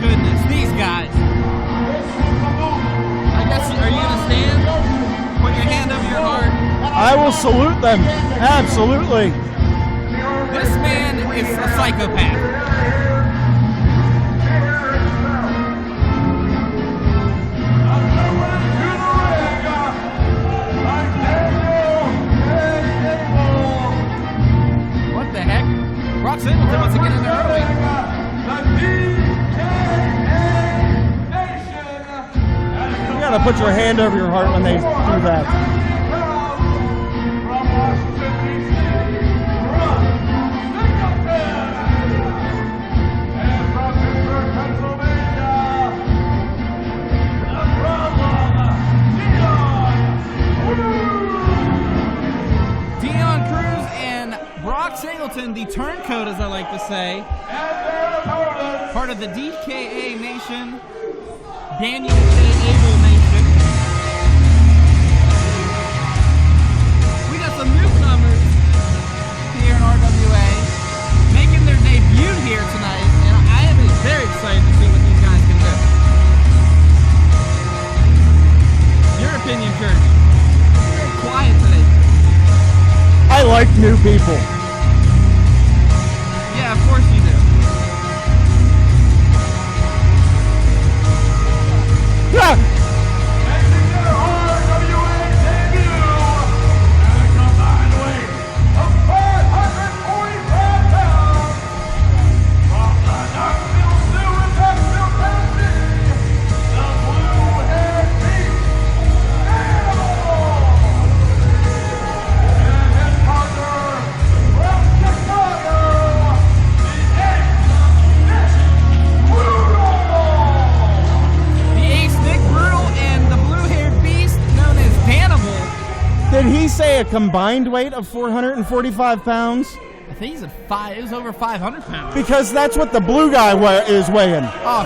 goodness, these guys. I guess, are you going to stand? Put your hand over your heart. I will salute them. Absolutely. This man is a psychopath. What the heck? Brock Singleton wants to get in there early. You gotta put your hand over your heart when they do that. Brock Singleton, the turncoat, as I like to say, part of the D.K.A. Nation, Daniel Abel Nation. We got some newcomers here in RWA making their debut here tonight, and I am very excited to see what these guys can do. Your opinion, Kurt? Very quiet today. I like new people. Yeah, of course you do. Yeah. RWA debut at a combined weight of 545 pounds from the Knoxville Zoo in Knoxville, Tennessee, the blue-haired beast, Danimal. And his partner from Chicago, the Ace, Nick Brutal. And the blue-haired beast known as Danimal. Did he say a combined weight of 445 pounds? I think he's at it was over 500 pounds. Because that's what the blue guy is weighing. Oh,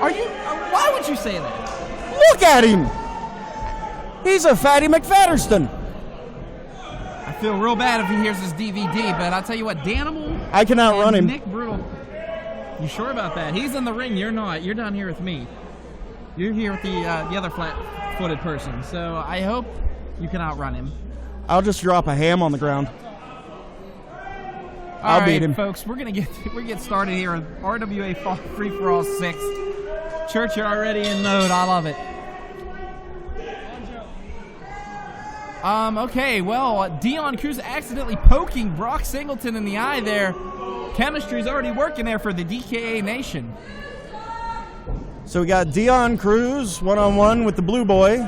are you? Why would you say that? Look at him. He's a fatty McFatterston. I feel real bad if he hears this DVD, but I'll tell you what, Danimal. I can outrun him. Nick Brutal. You sure about that? He's in the ring. You're not. You're down here with me. You're here with the other flat-footed person. So I hope you can outrun him. I'll just drop a ham on the ground. I'll beat him, folks. We're get started here on RWA Fall Free for All 6. Church, you're already in mode. I love it. Okay, well, Cruize accidentally poking Brock Singleton in the eye there. Chemistry's already working there for the D.K.A. Nation. So we got Cruize one-on-one with the blue boy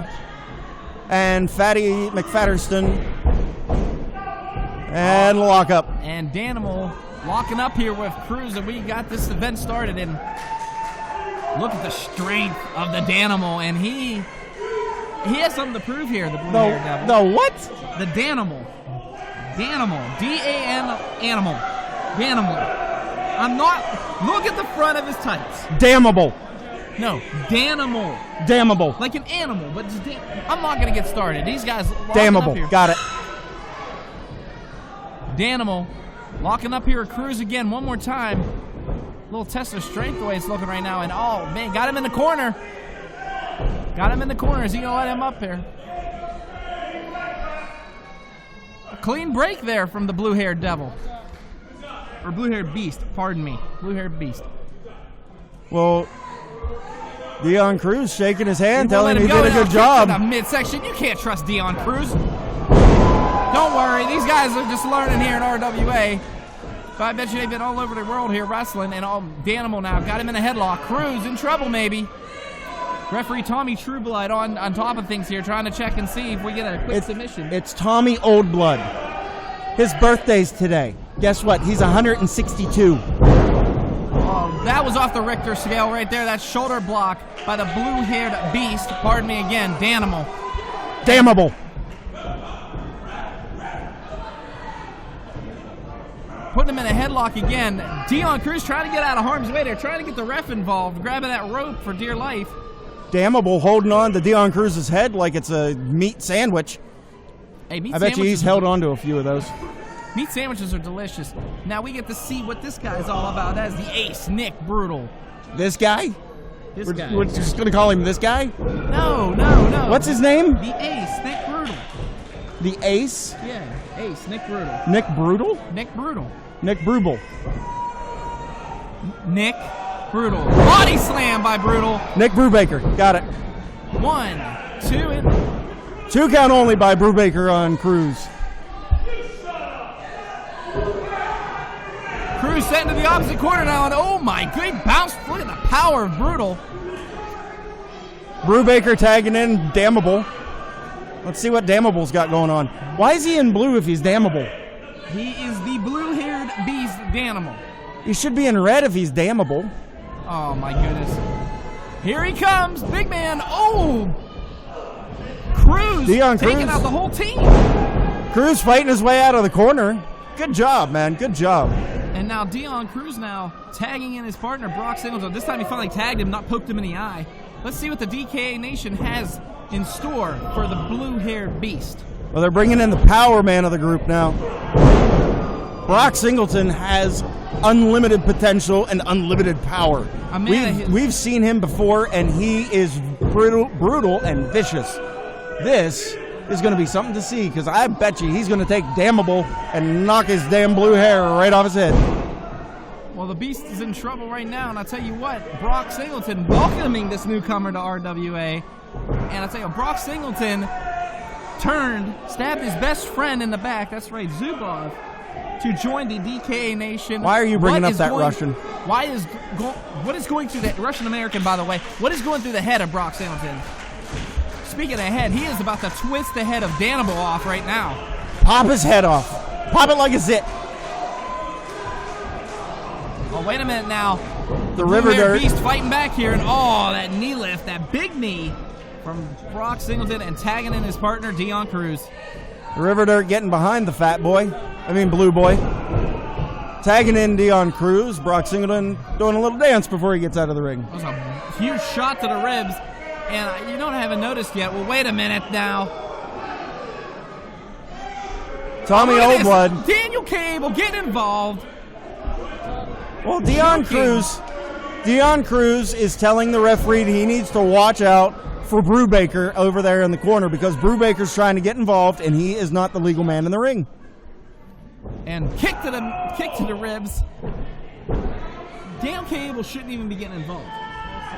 and Fatty McFatterston and lock up. And Danimal locking up here with Cruize, and we got this event started. And look at the strength of the Danimal, and he has something to prove here. The blue-haired devil. The what? The Danimal. D-A-N animal. Danimal. I'm not. Look at the front of his tights. Damnable. No, Danimal. Damnable. Like an animal, but just I'm not going to get started. These guys Damnable. Got it. Danimal locking up here at Cruize again one more time. Little test of strength the way it's looking right now. And oh, man, got him in the corner. Is he going to let him up here? A clean break there from the blue-haired devil. Or blue-haired beast, pardon me. Blue-haired beast. Well, Cruize shaking his hand, telling him he did a good job. In the midsection, you can't trust Cruize. Don't worry, these guys are just learning here in RWA. But I bet you they've been all over the world here wrestling, and Danimal now got him in a headlock. Cruize in trouble, maybe. Referee Tommy Trueblood on top of things here, trying to check and see if we get a quick submission. It's Tommy Oldblood. His birthday's today. Guess what? He's 162. That was off the Richter scale right there. That shoulder block by the blue-haired beast. Pardon me again, Danimal. Damnable. Putting him in a headlock again. Cruize trying to get out of harm's way. They're trying to get the ref involved, grabbing that rope for dear life. Damnable holding on to Cruize's head like it's a meat sandwich. Hey, I bet you he's held on to a few of those. Meat sandwiches are delicious. Now we get to see what this guy's all about. That is the ace, Nick Brutal. This guy? This guy. We're just going to call him this guy? No. What's his name? The Ace, Nick Brutal. The Ace? Yeah, Ace, Nick Brutal. Nick Brutal? Nick Brutal. Nick Brutal. Nick Brutal. Body slam by Brutal. Nick Brubaker. Got it. 1, 2, and 2 count only by Brubaker on Cruize. Cruize set into the opposite corner now, and oh my good bounce. Look at the power of Brutal. Brubaker tagging in Damnable. Let's see what Damnable's got going on. Why is he in blue if he's Damnable? He is the blue-haired beast Danimal. He should be in red if he's Damnable. Oh my goodness. Here he comes, big man. Oh! Cruize Dion taking Cruize. out the whole team. Cruize fighting his way out of the corner. Good job, man. Good job. And now Dion Cruize now tagging in his partner, Brock Singleton. This time he finally tagged him, not poked him in the eye. Let's see what the D.K.A. Nation has in store for the blue-haired beast. Well, they're bringing in the power man of the group now. Brock Singleton has unlimited potential and unlimited power. We've seen him before, and he is brutal and vicious. This is going to be something to see, because I bet you he's going to take Damnable and knock his damn blue hair right off his head. Well, the Beast is in trouble right now, and I tell you what, Brock Singleton welcoming this newcomer to RWA. And I tell you, Brock Singleton stabbed his best friend in the back, that's right, Zubov, to join the D.K.A. Nation. Why are you bringing up that Russian? What is going through the Russian-American, by the way, what is going through the head of Brock Singleton? Speaking of head, he is about to twist the head of Danimal off right now. Pop his head off. Pop it like a zit. Oh, wait a minute now. The River Dirt Beast fighting back here, and oh, that knee lift, that big knee from Brock Singleton, and tagging in his partner, Dion Cruize. The River Dirt getting behind the fat boy. Blue boy. Tagging in Dion Cruize. Brock Singleton doing a little dance before he gets out of the ring. That was a huge shot to the ribs. And you don't haven't noticed yet. Well, wait a minute now. Tommy Oldblood. Daniel Cable getting involved. Well, Dion Cruize is telling the referee he needs to watch out for Brubaker over there in the corner, because Brubaker's trying to get involved, and he is not the legal man in the ring. And kick to the ribs. Daniel Cable shouldn't even be getting involved.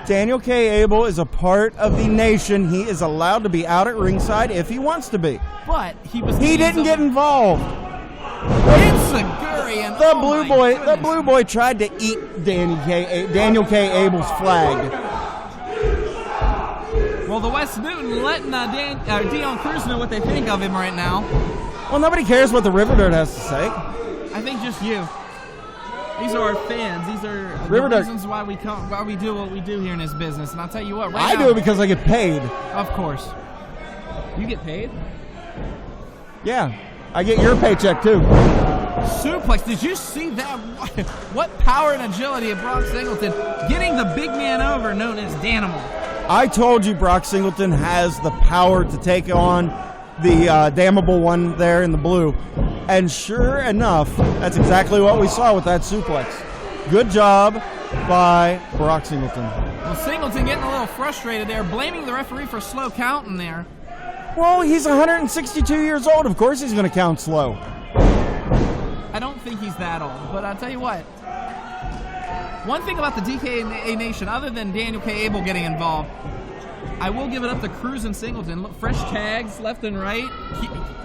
Daniel K. Abel is a part of the nation. He is allowed to be out at ringside if he wants to be. But he didn't get involved. Enziguri and the blue boy tried to eat Daniel K. Abel's flag. Well, the West Newton letting Dion Cruize know what they think of him right now. Well, nobody cares what the River Dirt has to say. I think just you. These are our fans. These are River the Dirt. reasons why we do what we do here in this business. And I'll tell you what, I do it because I get paid. Of course. You get paid? Yeah. I get your paycheck, too. Suplex. Did you see that? What power and agility of Brock Singleton getting the big man over known as Danimal. I told you Brock Singleton has the power to take on the damnable one there in the blue. And sure enough, that's exactly what we saw with that suplex. Good job by Brock Singleton. Well, Singleton getting a little frustrated there, blaming the referee for slow counting there. Well, he's 162 years old. Of course he's going to count slow. I don't think he's that old, but I'll tell you what. One thing about the D.K.A. Nation, other than Daniel K. Abel getting involved, I will give it up to Cruize and Singleton. Look, fresh tags left and right.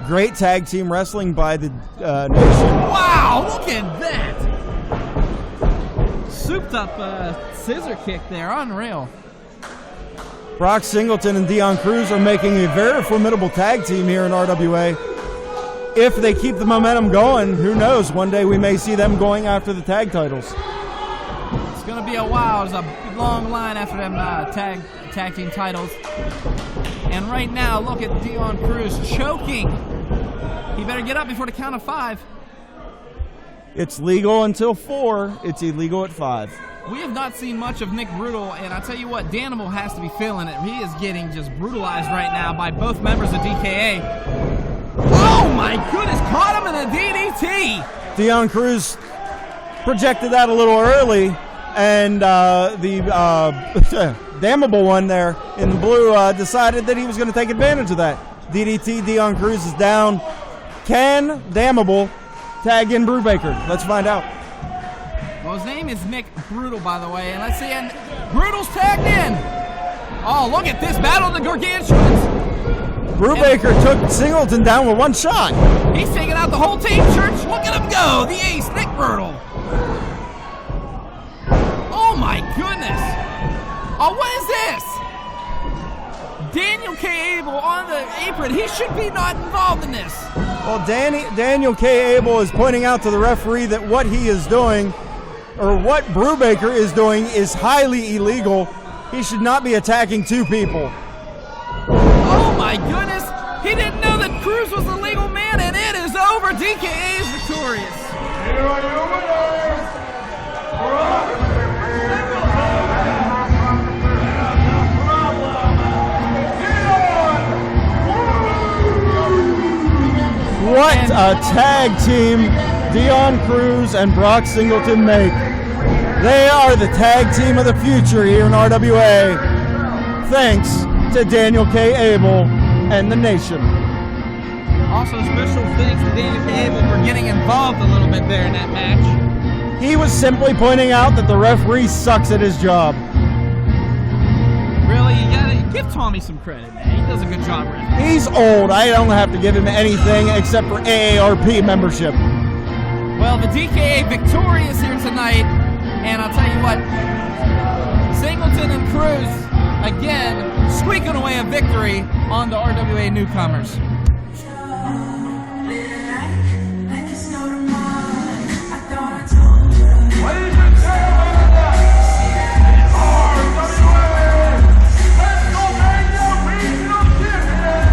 Great tag team wrestling by the Nation. Wow, look at that. Souped up scissor kick there, unreal. Brock Singleton and Dion Cruize are making a very formidable tag team here in RWA. If they keep the momentum going, who knows? One day we may see them going after the tag titles. It's going to be a while. There's a long line after them tag team titles. And right now, look at Dion Cruize choking. He better get up before the count of 5. It's legal until 4. It's illegal at 5. We have not seen much of Nick Brutal, and I tell you what, Danimal has to be feeling it. He is getting just brutalized right now by both members of D.K.A. Oh my goodness, caught him in a DDT! Dion Cruize projected that a little early, And the damnable one there in the blue decided that he was going to take advantage of that. DDT, Dion Cruize is down. Can Damnable tag in Brubaker? Let's find out. Well, his name is Nick Brutal, by the way. And let's see, and Brutal's tagged in. Oh, look at this battle of the gargantuans. Brubaker took Singleton down with one shot. He's taking out the whole team, Church. Look at him go. The ace, Nick Brutal. Oh, my goodness. Oh, what is this? Daniel K. Abel on the apron. He should be not involved in this. Well, Daniel K. Abel is pointing out to the referee that what he is doing, or what Brubaker is doing, is highly illegal. He should not be attacking two people. Oh my goodness! He didn't know that Cruize was the legal man, and it is over. D.K.A. is victorious. Here are your winners, What a tag team Dion Cruize and Brock Singleton make. They are the tag team of the future here in RWA. Thanks to Daniel K. Abel and the nation. Also, special thanks to Daniel K. Abel for getting involved a little bit there in that match. He was simply pointing out that the referee sucks at his job. Really, you gotta give Tommy some credit, man. He does a good job, right? He's old. I don't have to give him anything except for AARP membership. Well, the D.K.A. victorious here tonight, and I'll tell you what, Singleton and Cruize, again, squeaking away a victory on the RWA newcomers. Ladies and gentlemen, RWA Pennsylvania Regional Champion,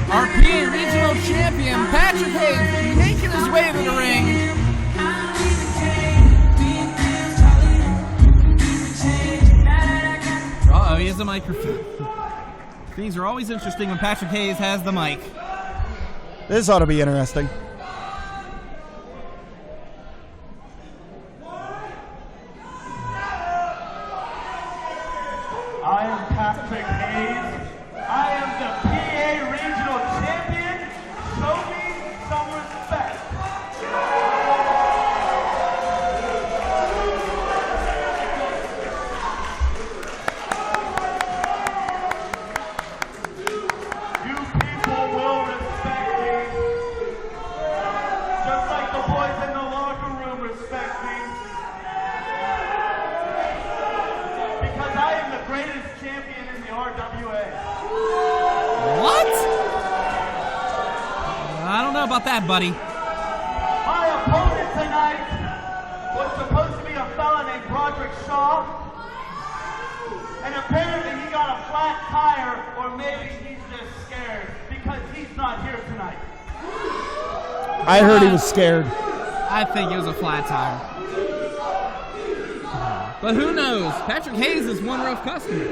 Our PA Regional Champion, Patrick Hayes, making his way to the ring. Uh-oh, he has the microphone. Things are always interesting when Patrick Hayes has the mic. This ought to be interesting. I am Patrick Hayes. I am the PA Regional Champion. Show me some respect. You people will respect me. Just like the boys in the locker room respect me. Because I am the greatest champion in the RWA. What? I don't know about that, buddy. My opponent tonight was supposed to be a fella named Broderick Shaw. And apparently he got a flat tire, or maybe he's just scared because he's not here tonight. I heard he was scared. I think it was a flat tire. But who knows? Patrick Hayes is one rough customer.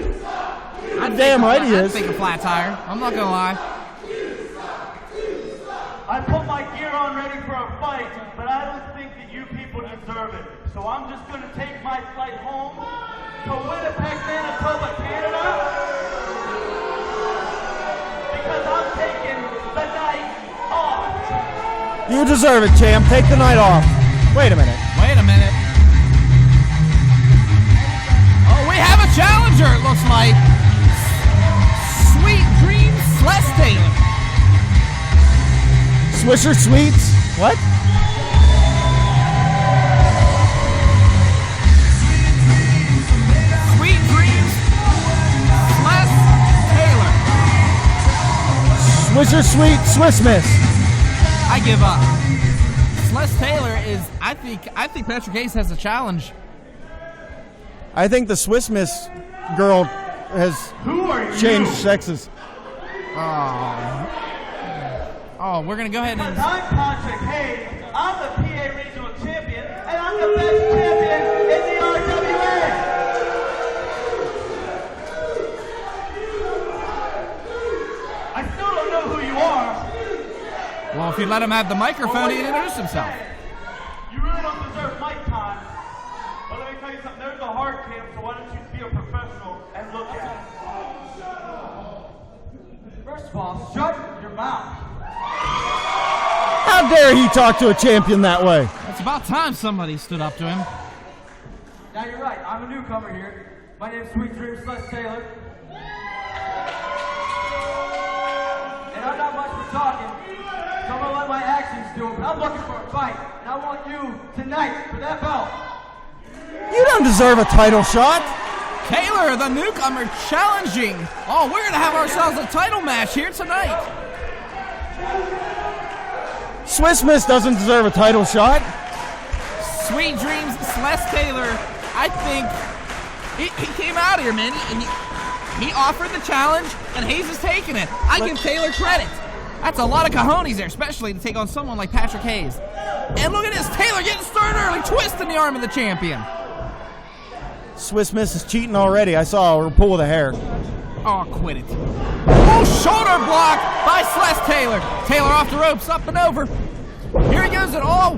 Damn right he I'd is. think a flat tire. I'm not gonna lie. I put my gear on ready for a fight, but I don't think that you people deserve it. So I'm just going to take my flight home to Winnipeg, Manitoba, Canada, because I'm taking the night off. You deserve it, champ. Take the night off. Wait a minute. Wait a minute. Oh, we have a challenger, it looks like. Sweet Dreams Sless Taylor. Swisher Sweets. What? Sweet Dreams Sless Taylor. Swisher Sweet Swiss Miss. I give up. Sless Taylor is, I think Patrick Hayes has a challenge. I think the Swiss Miss girl has Who are you? changed sexes. Oh, we're going to go ahead Because and... I'm Patrick Hayes, I'm the PA Regional Champion, and I'm the best champion in the RWA. I still don't know who you are. Well, if you let him have the microphone, he introduced himself. You really don't deserve mic time. But let me tell you something. There's a hard cam, so why don't you be a professional and look at it? First of all, shut your mouth. How dare he talk to a champion that way? It's about time somebody stood up to him. Now you're right. I'm a newcomer here. My name's Sweet Dream Sless Taylor. And I'm not much for talking, so I'm gonna let my actions do it. But I'm looking for a fight, and I want you tonight for that belt. You don't deserve a title shot. Taylor, the newcomer, challenging. Oh, we're gonna have ourselves a title match here tonight. Swiss Miss doesn't deserve a title shot. Sweet Dreams, Sless Taylor. I think he came out here, man, and he offered the challenge, and Hayes is taking it. I give Taylor credit. That's a lot of cojones there, especially to take on someone like Patrick Hayes. And look at this, Taylor getting started early, twisting the arm of the champion. Swiss Miss is cheating already. I saw her pull the hair. Oh, quit it. Oh, shoulder block by Sless Taylor. Taylor off the ropes, up and over. Here he goes, and oh,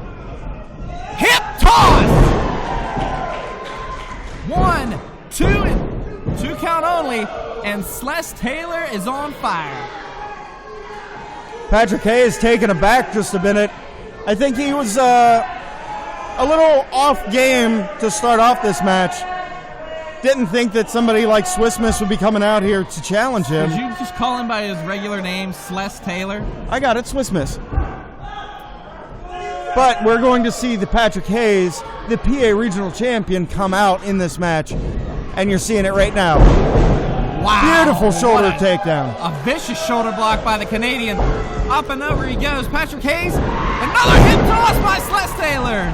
hip toss. 1, 2, 2 count only, and Sless Taylor is on fire. Patrick Hayes taken aback just a minute. I think he was a little off game to start off this match. Didn't think that somebody like Swiss Miss would be coming out here to challenge him. Did you just call him by his regular name, Sless Taylor? I got it, Swiss Miss. But we're going to see the Patrick Hayes, the PA regional champion, come out in this match. And you're seeing it right now. Wow. Beautiful shoulder takedown. A vicious shoulder block by the Canadian. Up and over he goes. Patrick Hayes. Another hip toss by Sless Taylor.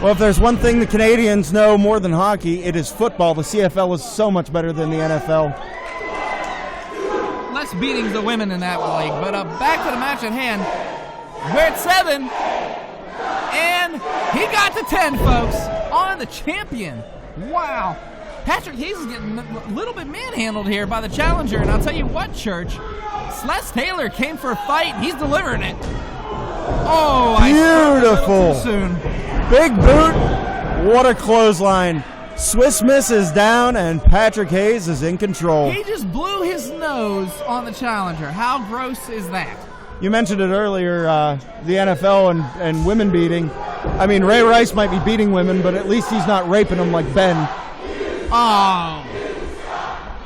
Well, if there's one thing the Canadians know more than hockey, it is football. The CFL is so much better than the NFL. Less beatings of women in that league. But back to the match at hand. We're at 7. And he got to 10, folks. On the champion. Wow. Patrick Hayes is getting a little bit manhandled here by the challenger. And I'll tell you what, Church. Sless Taylor came for a fight. He's delivering it. Oh, beautiful. Too soon. Big boot. What a clothesline. Swiss Miss is down, and Patrick Hayes is in control. He just blew his nose on the challenger. How gross is that? You mentioned it earlier, the NFL and women beating. I mean, Ray Rice might be beating women, but at least he's not raping them like Ben. Oh.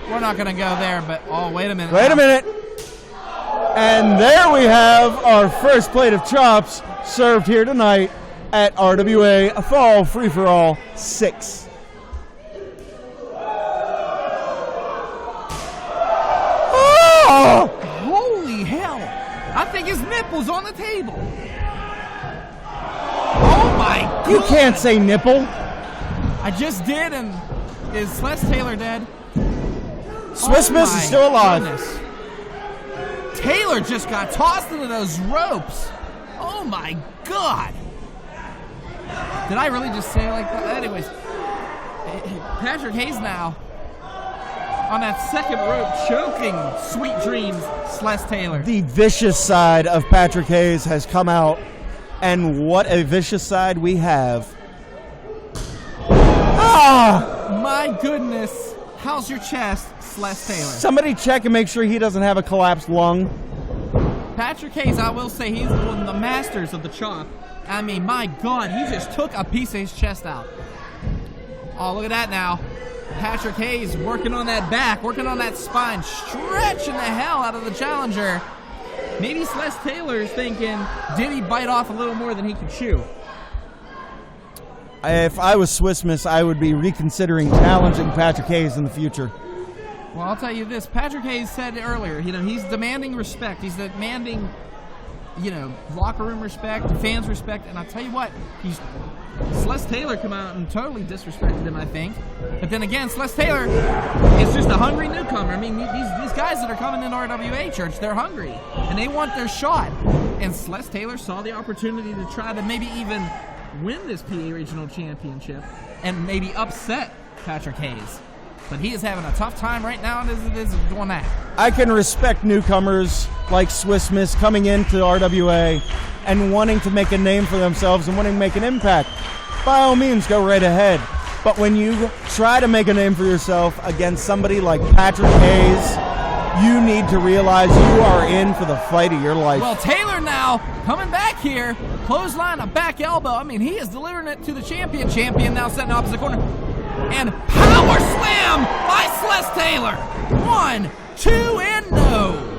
We're not going to go there, but oh, wait a minute. Wait a minute. And there we have our first plate of chops served here tonight at RWA Fall Free-for-All 6. Oh! Holy hell. I think his nipple's on the table. Oh my God. You can't say nipple. I just did, and is Sless Taylor dead? Swiss Miss is still alive. Goodness. Taylor just got tossed into those ropes. Oh my God. Did I really just say it like that? Anyways, Patrick Hayes now on that second rope, choking Sweet Dreams, Sless Taylor. The vicious side of Patrick Hayes has come out, and what a vicious side we have. Ah! My goodness. How's your chest, Sless Taylor? Somebody check and make sure he doesn't have a collapsed lung. Patrick Hayes, I will say, he's one of the masters of the chop. I mean, my God, he just took a piece of his chest out. Oh, look at that now. Patrick Hayes working on that back, working on that spine, stretching the hell out of the challenger. Maybe Sless Taylor's thinking, did he bite off a little more than he could chew? If I was Swiss Miss, I would be reconsidering challenging Patrick Hayes in the future. Well, I'll tell you this. Patrick Hayes said earlier, he's demanding respect. He's demanding, locker room respect, fans respect. And I'll tell you what, Sless Taylor come out and totally disrespected him, I think. But then again, Sless Taylor is just a hungry newcomer. I mean, these guys that are coming into RWA, Church, they're hungry. And they want their shot. And Sless Taylor saw the opportunity to try to maybe even win this PA Regional Championship and maybe upset Patrick Hayes. But he is having a tough time right now as it is doing that. I can respect newcomers like Swiss Miss coming into RWA and wanting to make a name for themselves and wanting to make an impact, by all means, go right ahead. But when you try to make a name for yourself against somebody like Patrick Hayes, you need to realize you are in for the fight of your life. Well, Taylor now coming back here. Clothesline, a back elbow. I mean, he is delivering it to the champion. Champion now set in opposite corner. And power slam by Sless Taylor. 1, 2, and no.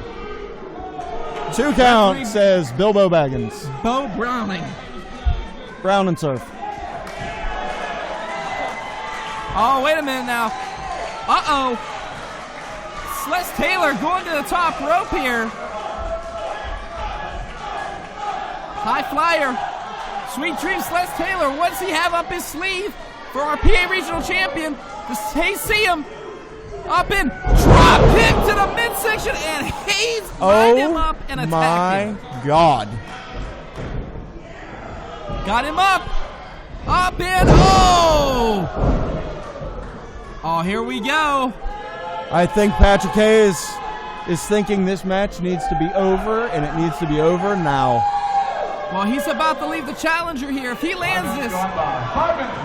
2 count, says Bilbo Baggins. Bo Browning. Brown and surf. Oh, wait a minute now. Uh-oh. Sless Taylor going to the top rope here. High flyer. Sweet dreams, Sless Taylor. What does he have up his sleeve for our PA Regional Champion? Does Hayes see him? Up in drop kick to the midsection, and Hayes lined him up and attacked him. Oh my God. Got him up. Up in, oh! Oh, here we go. I think Patrick Hayes is thinking this match needs to be over, and it needs to be over now. Well, he's about to leave the challenger here. If he lands this,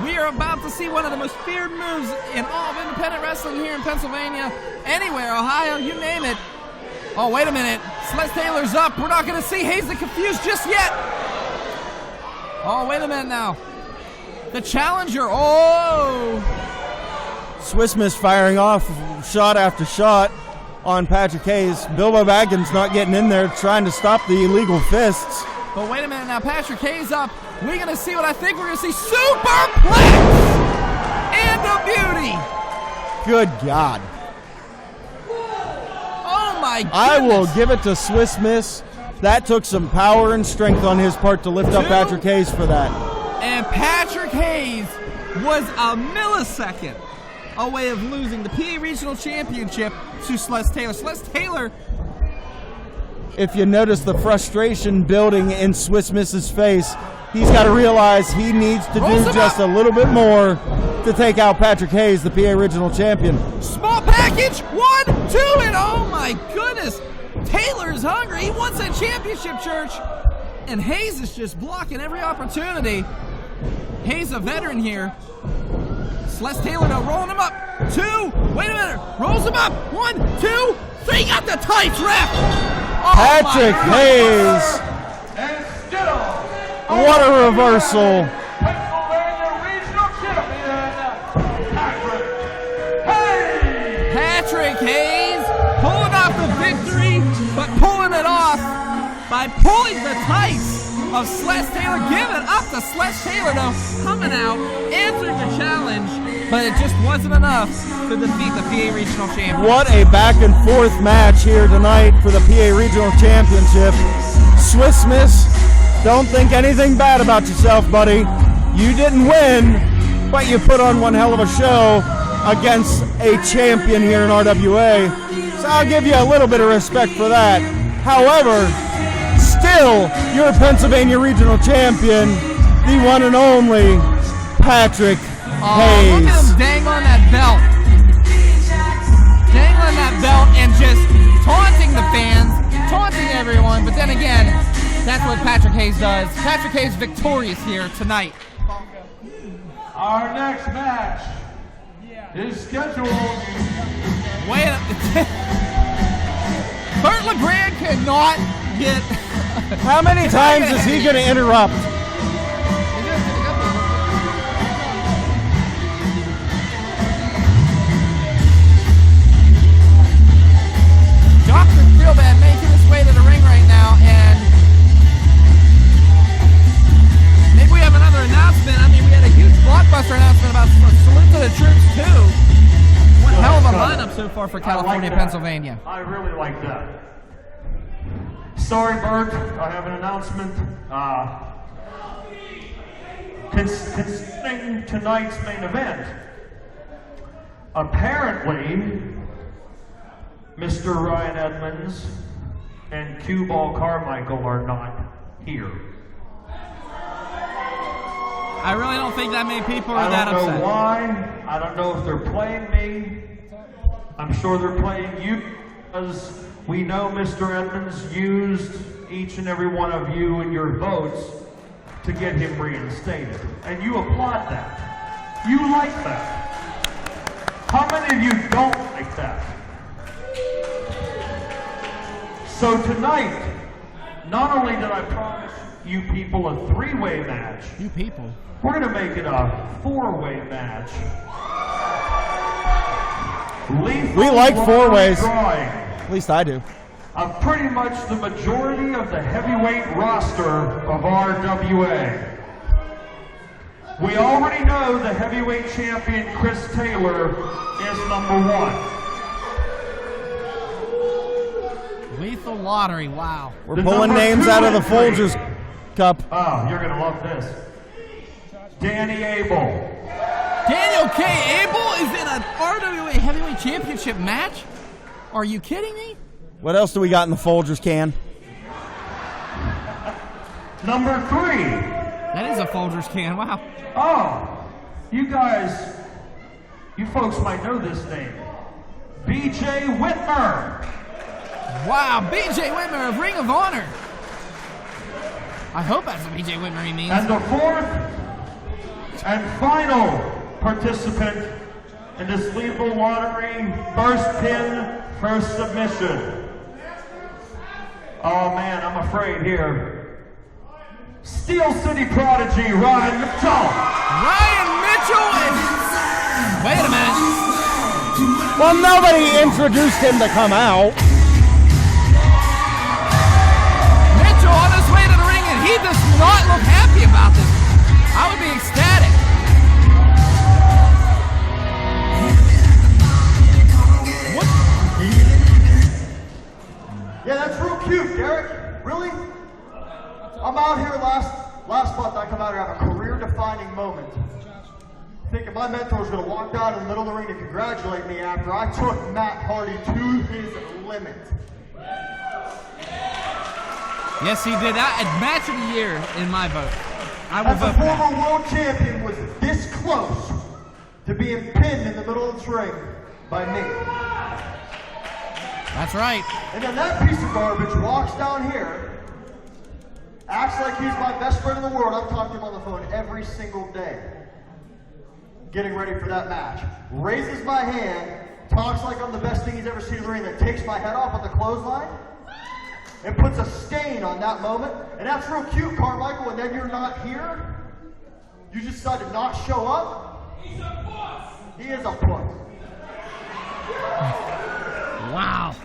we are about to see one of the most feared moves in all of independent wrestling here in Pennsylvania, anywhere, Ohio, you name it. Oh, wait a minute. Sless Taylor's up. We're not going to see Hayes the Confused just yet. Oh, wait a minute now. The challenger, oh! Swiss Miss firing off shot after shot on Patrick Hayes. Bilbo Baggins not getting in there, trying to stop the illegal fists. But wait a minute now, Patrick Hayes up. We're going to see what I think we're going to see. Superplex! And a beauty! Good God. Oh my goodness. I will give it to Swiss Miss. That took some power and strength on his part to lift up Patrick Hayes for that. And Patrick Hayes was a millisecond away of losing the PA Regional Championship to Sless Taylor. Sless Taylor. If you notice the frustration building in Swiss Miss's face, he's got to realize he needs to do just a little bit more to take out Patrick Hayes, the PA Regional Champion. Small package, 1, 2, and oh my goodness. Taylor is hungry. He wants that championship, Church. And Hayes is just blocking every opportunity. Hayes, a veteran here. Sless Taylor now rolling him up. 2, wait a minute, rolls him up. 1, 2, 3, got the tights wrapped. Oh, Patrick Hayes. And still, What a reversal. Pennsylvania Regional Champion, Patrick Hayes. Patrick Hayes pulling off the victory, but pulling it off by pulling the tights of Sless Taylor. Giving up to Sless Taylor, though, coming out, answering the challenge, but it just wasn't enough to defeat the PA Regional Champion. What a back and forth match here tonight for the PA Regional Championship. Swiss Miss, don't think anything bad about yourself, buddy. You didn't win, but you put on one hell of a show against a champion here in RWA. So I'll give you a little bit of respect for that. However, still, you're Pennsylvania Regional Champion, the one and only Patrick Hayes. Look at him dangling that belt. Dangling that belt and just taunting the fans, taunting everyone. But then again, that's what Patrick Hayes does. Patrick Hayes victorious here tonight. Our next match is scheduled. Wait a Bert LeGrand cannot get... How many times is he going to interrupt? Dr. Feelbad making his way to the ring right now, and maybe we have another announcement. I mean, we had a huge blockbuster announcement about Salute to the Troops, too. One hell of a lineup so far for California, Pennsylvania. I really like that. Sorry, Bert, I have an announcement. Concerning tonight's main event, apparently, Mr. Ryan Edmonds and Cue Ball Carmichael are not here. I really don't think that many people are that upset. I don't know why. I don't know if they're playing me. I'm sure they're playing you, because we know Mr. Edmonds used each and every one of you and your votes to get him reinstated. And you applaud that. You like that. How many of you don't like that? So tonight, not only did I promise you people a 3-way match, you people, we're going to make it a 4-way match. We like 4 ways. At least I do. Of pretty much the majority of the heavyweight roster of RWA. We already know the heavyweight champion Chris Taylor is #1. Lethal lottery, wow. We're pulling names out of the Folgers Cup. Oh, you're going to love this. Danny Abel. Daniel K. Abel is in an RWA Heavyweight Championship match? Are you kidding me? What else do we got in the Folgers can? #3. That is a Folgers can, wow. Oh, you guys, you folks might know this name. B.J. Whitmer. Wow, B.J. Whitmer of Ring of Honor. I hope that's what B.J. Whitmer he means. And the 4th and final participant in this lethal lottery, first pin, first submission. Oh man, I'm afraid here. Steel City Prodigy, Ryan Mitchell. Ryan Mitchell is... Wait a minute. Well, nobody introduced him to come out. Mitchell on his way to the ring, and he does not look happy about this. I would be ecstatic. What? Yeah, that's real cute, Derek. Really? I'm out here last month. I come out here and have a career-defining moment. Thinking my mentor was going to walk down in the middle of the ring to congratulate me after I took Matt Hardy to his limit. Yes, he did. Match of the year in my vote. I will As vote a for that. former world champion was this close to being pinned in the middle of this ring by me. That's right. And then that piece of garbage walks down here, acts like he's my best friend in the world. I'm talking to him on the phone every single day, getting ready for that match. Raises my hand, talks like I'm the best thing he's ever seen in the ring, then takes my head off on the clothesline and puts a stain on that moment. And that's real cute, Carmichael, and then you're not here. You just decide to not show up. He's a puss. He is a puss. Wow.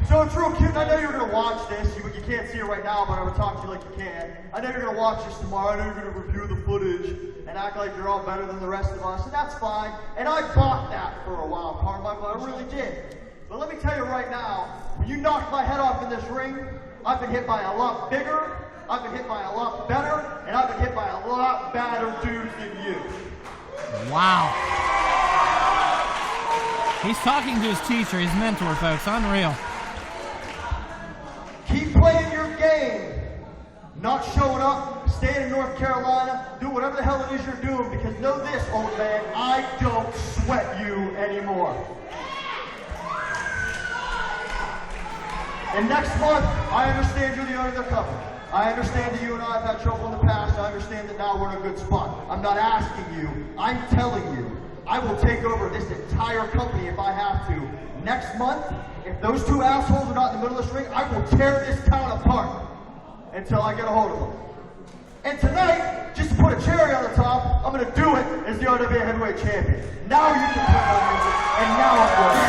So it's real cute, and I know you're going to watch this. You can't see it right now, but I would talk to you like you can. I know you're going to watch this tomorrow. I know you're going to review the footage and act like you're all better than the rest of us, and that's fine. And I bought that for a while, Carmichael. I really did. But let me tell you right now, when you knocked my head off in this ring, I've been hit by a lot bigger, I've been hit by a lot better, and I've been hit by a lot badder dudes than you. Wow. He's talking to his teacher, his mentor, folks. Unreal. Keep playing your game. Not showing up, staying in North Carolina, do whatever the hell it is you're doing, because know this, old man, I don't sweat you anymore. And next month, I understand you're the owner of the company. I understand that you and I have had trouble in the past. I understand that now we're in a good spot. I'm not asking you, I'm telling you. I will take over this entire company if I have to. Next month, if those two assholes are not in the middle of this ring, I will tear this town apart until I get a hold of them. And tonight, just to put a cherry on the top, I'm going to do it as the RWA Heavyweight Champion. Now you can put my music, and now I'm going.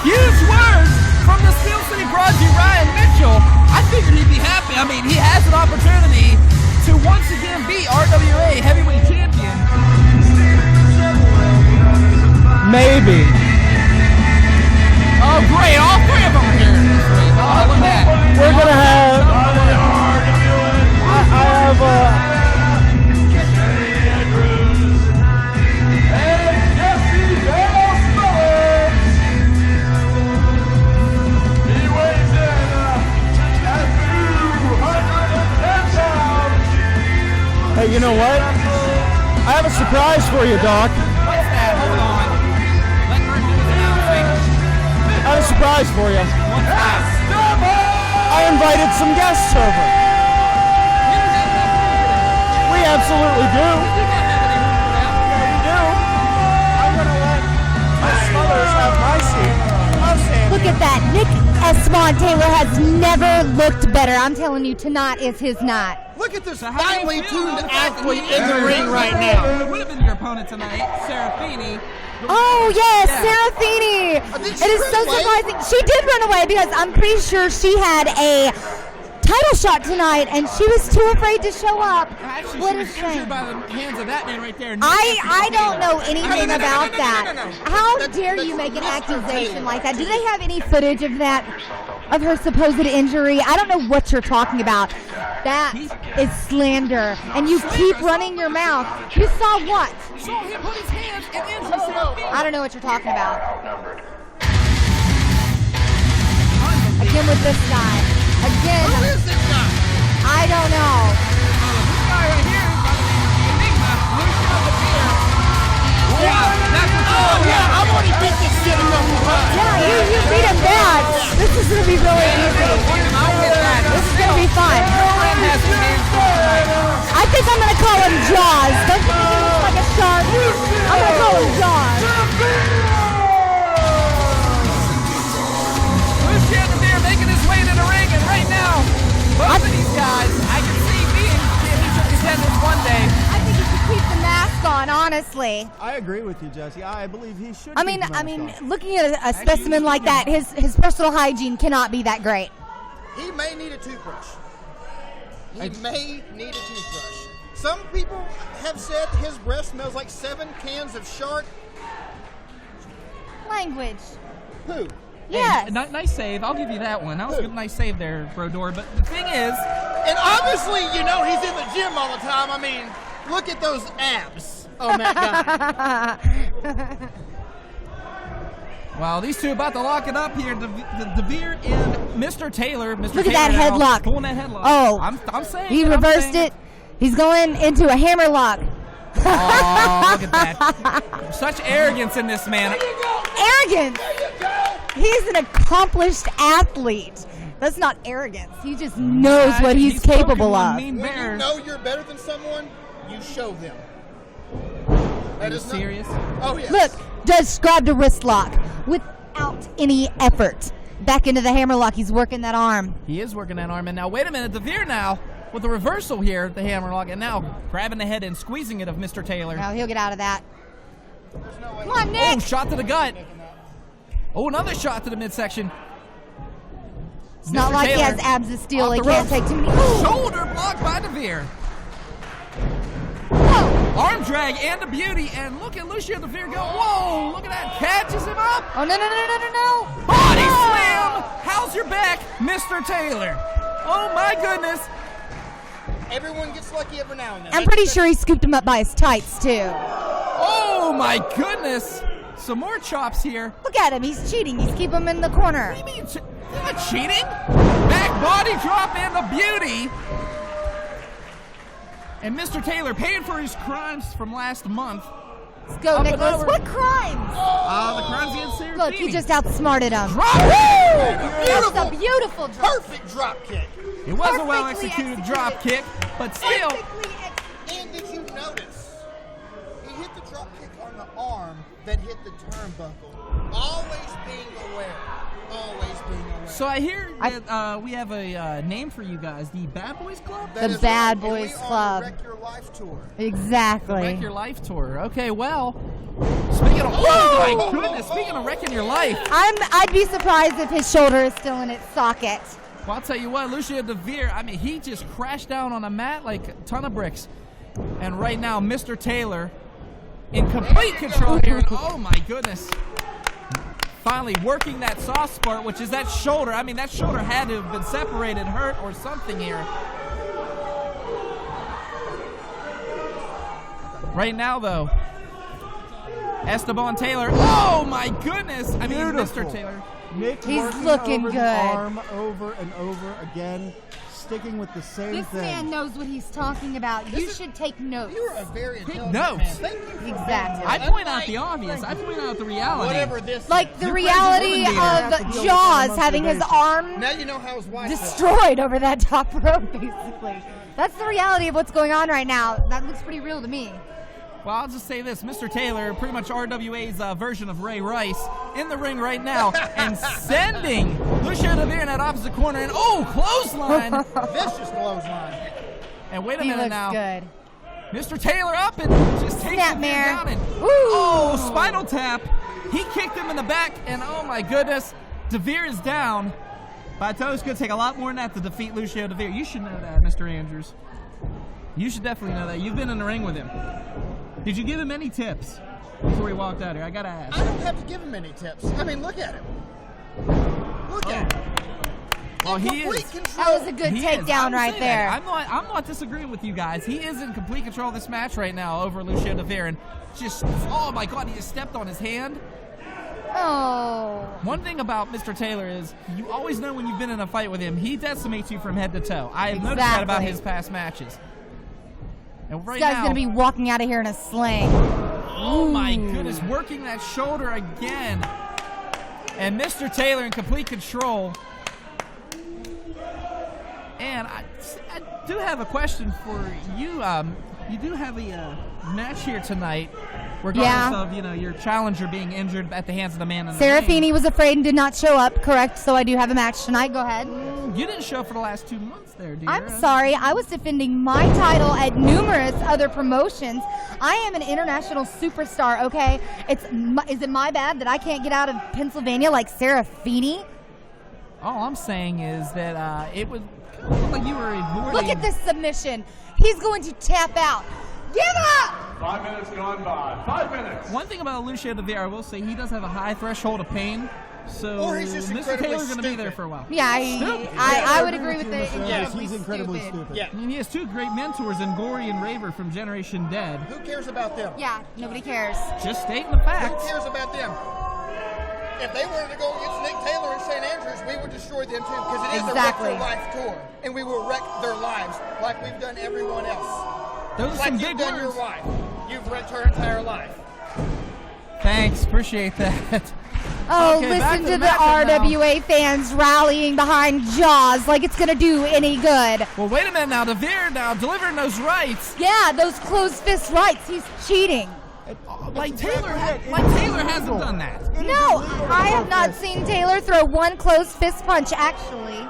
Huge words from the Steel City Prodigy, Ryan Mitchell. I figured he'd be happy. I mean, he has an opportunity to once again be RWA Heavyweight Champion. Maybe. Oh, great. All three of them are here. Oh, look at that. We're going to have... I have Hey, you know what? I have a surprise for you, Doc. What's that? Hold on. Let Rick do his announcing. surprise for you. I invited some guests over. We absolutely do. Yeah, we do. I'm going to let my Smothers have my seat. Look at that. Nick Estaban Taylor has never looked better. I'm telling you, tonight is his night. Look at this finely tuned athlete in the ring right now. It would have been your opponent tonight, Serafini. Oh, yes, Serafini. It is so surprising. She did run away because I'm pretty sure she had a title shot tonight, and she was too afraid to show up. Actually, what she a was shame. injured by the hands of that man right there. I don't know anything about that. How dare you make an accusation like that? Do they have any footage of that, of her supposed injury? I don't know what you're talking about. That is slander, and you keep running your mouth. You saw what? Saw him put his hands and injure Serafini. I don't know what you're talking about. Again with this guy. Again. Who is this guy? I don't know. This guy right here is by the name of Enigma, Lucio Deveer. Yeah, I've already beat this shit a couple times. Yeah, you beat him bad. This is going to be really easy. This is going to be fun. I think I'm going to call him Jaws. Don't you think he looks like a shark? I'm going to call him Jaws. Lucio Deveer making his way to the ring, and right now, both of these guys, I can see being championship contenders one day. I think he should keep the mask on, honestly. I agree with you, Jesse. I believe he should. I mean, looking at a specimen like that, his personal hygiene cannot be that great. He may need a toothbrush. He may need a toothbrush. Some people have said his breath smells like 7 cans of shark. Language. Who? Yes. Hey, nice save. I'll give you that one. That was a good, nice save there, Brodor. But the thing is, And obviously, you know he's in the gym all the time. I mean, look at those abs on that guy. well, these two about to lock it up here. Deveer and Mr. Taylor. Look at that headlock. Pulling that headlock. Oh. I'm saying He reversed it. He's going into a hammer lock. Oh, look at that. Such arrogance in this man. Arrogance. He's an accomplished athlete. That's not arrogance. He just knows what he's capable of. When you know you're better than someone, you show them. That is serious? Oh, yes. Look, just grabbed a wrist lock without any effort. Back into the hammer lock. He's working that arm. He is working that arm. And now, wait a minute. Deveer now with the reversal here, the hammer lock, and now grabbing the head and squeezing it of Mr. Taylor. Now he'll get out of that. Come on, Nick. Oh, shot to the gut. Oh, another shot to the midsection. It's not like he has abs of steel. He can't take too many. Shoulder blocked by Deveer. Arm drag and a beauty, and look at Lucio Deveer go. Whoa, look at that. Catches him up. Oh, no. Body slam. How's your back, Mr. Taylor? Oh, my goodness. Everyone gets lucky every now and then. I'm pretty sure he scooped him up by his tights, too. Oh, my goodness. Some more chops here. Look at him. He's cheating. He's keeping him in the corner. What do you mean? You're not cheating. Back body drop and the beauty. And Mr. Taylor paying for his crimes from last month. Let's go, Nicholas. What crimes? The crimes against Serafini. Look, he just outsmarted him. Drop. That's a beautiful drop. Perfect drop kick. It was a well-executed drop kick, but still. And did you notice? He hit the drop kick on the arm that hit the turnbuckle. Always being aware. Always being aware. So I hear that we have a name for you guys, the Bad Boys Club? The Bad Boys Club. Wreck Your Life tour. Exactly. Wreck Your Life tour. Okay, well, speaking of, oh my goodness, speaking of wrecking your life. I'd be surprised if his shoulder is still in its socket. Well, I'll tell you what, Lucio Deveer, I mean, he just crashed down on a mat like a ton of bricks. And right now, Mr. Taylor in complete control here. And oh my goodness. Finally working that soft spot, which is that shoulder. I mean, that shoulder had to have been separated, hurt, or something here. Right now, though, Estaban Taylor. Oh my goodness! I mean, Mr. Taylor. Nick He's working looking over good. The arm over and over again. sticking with the same This thing. man knows what he's talking about. You should take notes. You're a very intelligent notes. man. Thank you for Exactly. I point out the obvious. I point out the reality. whatever this Like is. the Your reality friend's a of woman Jaws having his arm Now you know how his wife felt. destroyed over that top rope, basically. That's the reality of what's going on right now. That looks pretty real to me. Well, I'll just say this. Mr. Taylor, pretty much RWA's version of Ray Rice, in the ring right now and sending Lucio Deveer in that opposite corner. And, clothesline. Vicious clothesline. And wait a He minute looks now. good. Mr. Taylor up and just takes him Snapmare. down. And, Ooh. spinal tap. He kicked him in the back. And, oh, my goodness, Deveer is down. But I tell you, it's going to take a lot more than that to defeat Lucio Deveer. You should know that, Mr. Andrews. You should definitely know that. You've been in the ring with him. Did you give him any tips before he walked out here? I got to ask. I don't have to give him any tips. I mean, look at him. Look at him. Well, he Complete is. control. That was a good He is. I takedown would right say there. that. I'm not disagreeing with you guys. He is in complete control of this match right now over Lucio Deveer. And just, oh my God, he just stepped on his hand. Oh. One thing about Mr. Taylor is you always know when you've been in a fight with him, he decimates you from head to toe. I have noticed that about Exactly. his past matches. And right This guy's now, going to be walking out of here in a sling. oh my goodness, working that shoulder again. And Mr. Taylor in complete control. And I do have a question for you. You do have a match here tonight, regardless of your challenger being injured at the hands of the man in the ring. Serafini was afraid and did not show up, correct? So I do have a match tonight. Go ahead. You didn't show for the last 2 months there, dear. I'm sorry. I was defending my title at numerous other promotions. I am an international superstar, okay? Is it my bad that I can't get out of Pennsylvania like Serafini? All I'm saying is that it would look like you were avoiding. Look at this submission. He's going to tap out. Give up! 5 minutes gone by. 5 minutes. One thing about Lucio Deveer, I will say, he does have a high threshold of pain. So Or he's just Mr. incredibly Taylor's going to be stupid. there for a while. Yeah, I would agree with it. He's incredibly stupid. Yeah. I mean, he has two great mentors in Gory and Raver from Generation Dead. Who cares about them? Yeah, nobody cares. Just stating the facts. Who cares about them? If they wanted to go against Nick Taylor and St. Andrews, we would destroy them too, because it is Exactly. a Wreck Your Life tour, and we will wreck their lives like we've done everyone else. Those are Like some you've big done words. your wife. You've wrecked her entire life. Thanks, appreciate that. Oh, Okay, back listen to to the the matchup now. RWA fans rallying behind Jaws like it's going to do any good. Well, wait a minute now. Deveer now delivering those rights. Yeah, those closed fist rights. He's cheating. Like Taylor hasn't done that. No, I have not seen Taylor throw one closed fist punch, actually.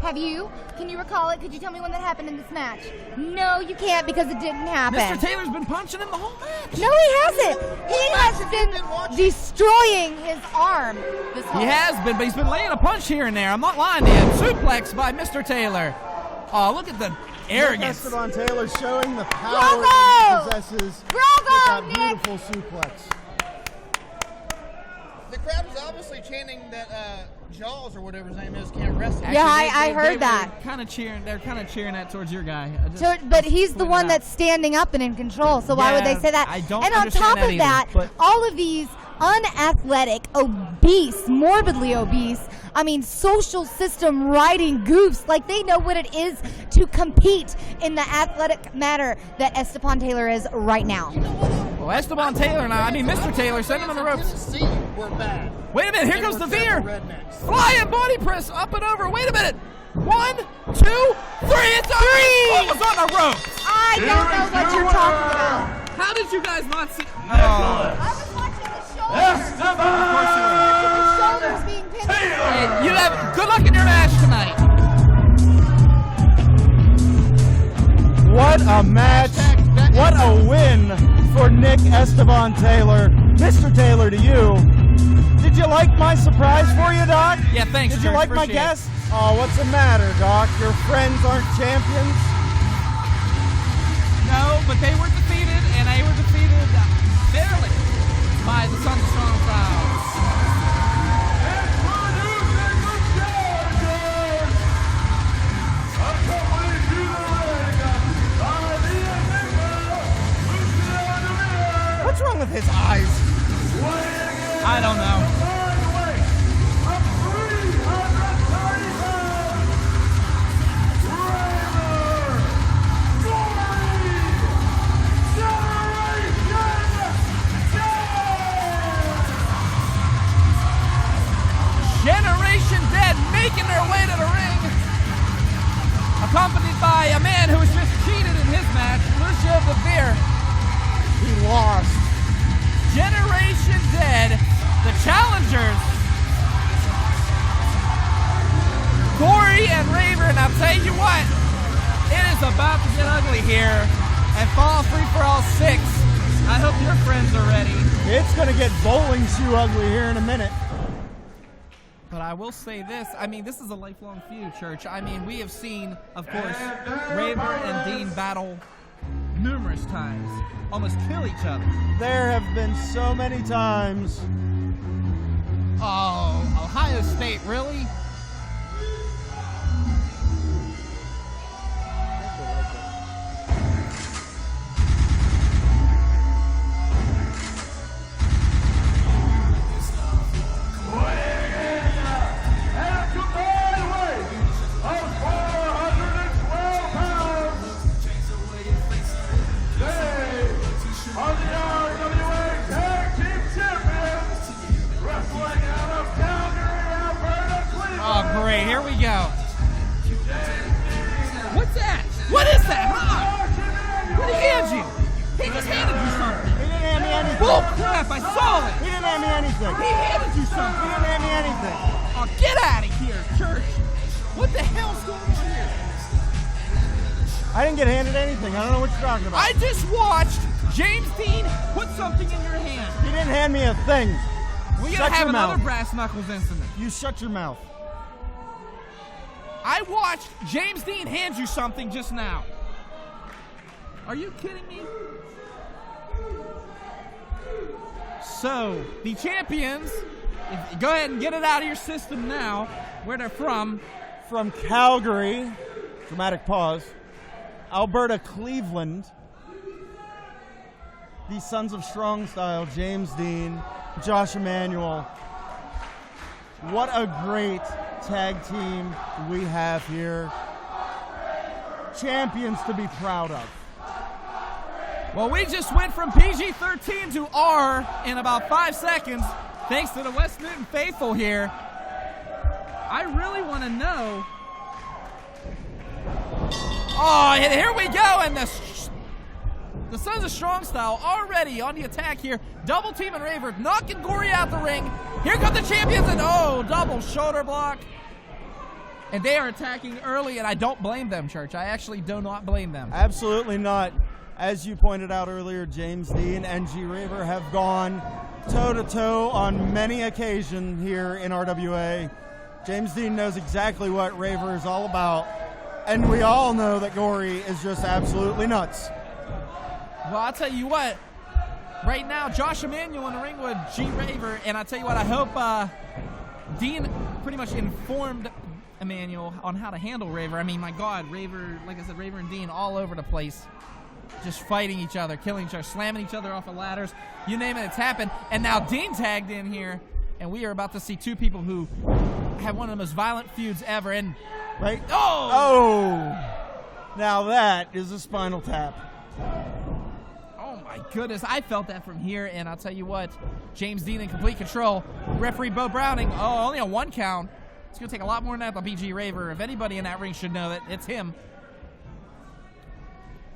Have you? Can you recall it? Could you tell me when that happened in this match? No, you can't because it didn't happen. Mr. Taylor's been punching him the whole match. No, he hasn't. He has been destroying his arm this whole He has been, but he's been laying a punch here and there. I'm not lying to you. Suplex by Mr. Taylor. Oh, look at the arrogance. Esteban Taylor showing the power Bravo! that he possesses with Bravo, that Nick! beautiful suplex. The crowd is obviously chanting that Jaws or whatever his name is can't wrestle. Yeah, I heard that. They're kind of cheering that towards your guy. So, but he's the one that's standing up and in control, so why would they Yeah, say that? I don't and on understand top that of either, that, but- all of these unathletic, obese, morbidly obese, I mean, social system riding goofs, like they know what it is to compete in the athletic matter that Esteban Taylor is right now. Well, Esteban Taylor now. I mean, Mr. Taylor, send him on the ropes. Tennessee were bad. Wait a minute, here They goes were Deveer. total rednecks. Flying body press up and over. Wait a minute. 1, 2, 3. It's on. It was on the ropes. I don't know what you're talking about. How did you guys not see? I was watching the shoulders. The shoulders being pinned. And you have good luck in your match tonight. What a match. What a win for Nick Esteban Taylor. Mr. Taylor, to you. Did you like my surprise for you, Doc? Yeah, thanks. Did you Jerry, like my appreciate it. guess? Oh, what's the matter, Doc? Your friends aren't champions? No, but they were defeated, and they were defeated fairly by the Sons of Strongstyle. What's wrong with his eyes? I don't know. accompanied by a man who was just cheated in his match, Lucio Deveer. He lost. Generation Dead, the challengers. Gory and Raver, and I'll tell you what, it is about to get ugly here at Fall Free for All 6. I hope your friends are ready. It's going to get bowling shoe ugly here in a minute. But I will say this, I mean, this is a lifelong feud, Church. I mean, we have seen, of course, Raver and Dean battle numerous times, almost kill each other. There have been so many times. Oh, Ohio State, really? Great, here we go. What's that? What is that? Huh? What did he hand you? He just handed you something. He didn't hand me anything. Bull crap, I saw it. He didn't hand me anything. He handed you something. He didn't hand me anything. Oh, get out of here, Church. What the hell's going on here? I didn't get handed anything. I don't know what you're talking about. I just watched James Dean put something in your hand. He didn't hand me a thing. We're going to have another brass knuckles incident. You shut your mouth. I watched James Dean hand you something just now. Are you kidding me? So, the champions, go ahead and get it out of your system now, where they're from. From Calgary, dramatic pause, Alberta, Cleveland, the Sons of Strongstyle, James Dean, Josh Emanuel. What a great tag team we have here. Champions to be proud of. Well, we just went from PG-13 to R in about 5 seconds, thanks to the West Newton faithful here. I really want to know. Oh, and here we go, and the Sons of Strongstyle already on the attack here. Double team and Raver, knocking Gory out the ring. Here come the champions, and double shoulder block. And they are attacking early, and I don't blame them, Church. I actually do not blame them. Absolutely not. As you pointed out earlier, James Dean and G. Raver have gone toe-to-toe on many occasions here in RWA. James Dean knows exactly what Raver is all about, and we all know that Gory is just absolutely nuts. Well, I'll tell you what, right now, Josh Emanuel in the ring with G. Raver, and I'll tell you what, I hope Dean pretty much informed Emanuel on how to handle Raver. I mean, my God, Raver, like I said, Raver and Dean all over the place, just fighting each other, killing each other, slamming each other off of ladders. You name it, it's happened. And now Dean tagged in here, and we are about to see two people who have one of the most violent feuds ever. And right? Oh! Now that is a spinal tap. Oh my goodness, I felt that from here, and I'll tell you what, James Dean in complete control. Referee Bo Browning, only a 1 count. It's going to take a lot more than that to BG Raver. If anybody in that ring should know that, it's him.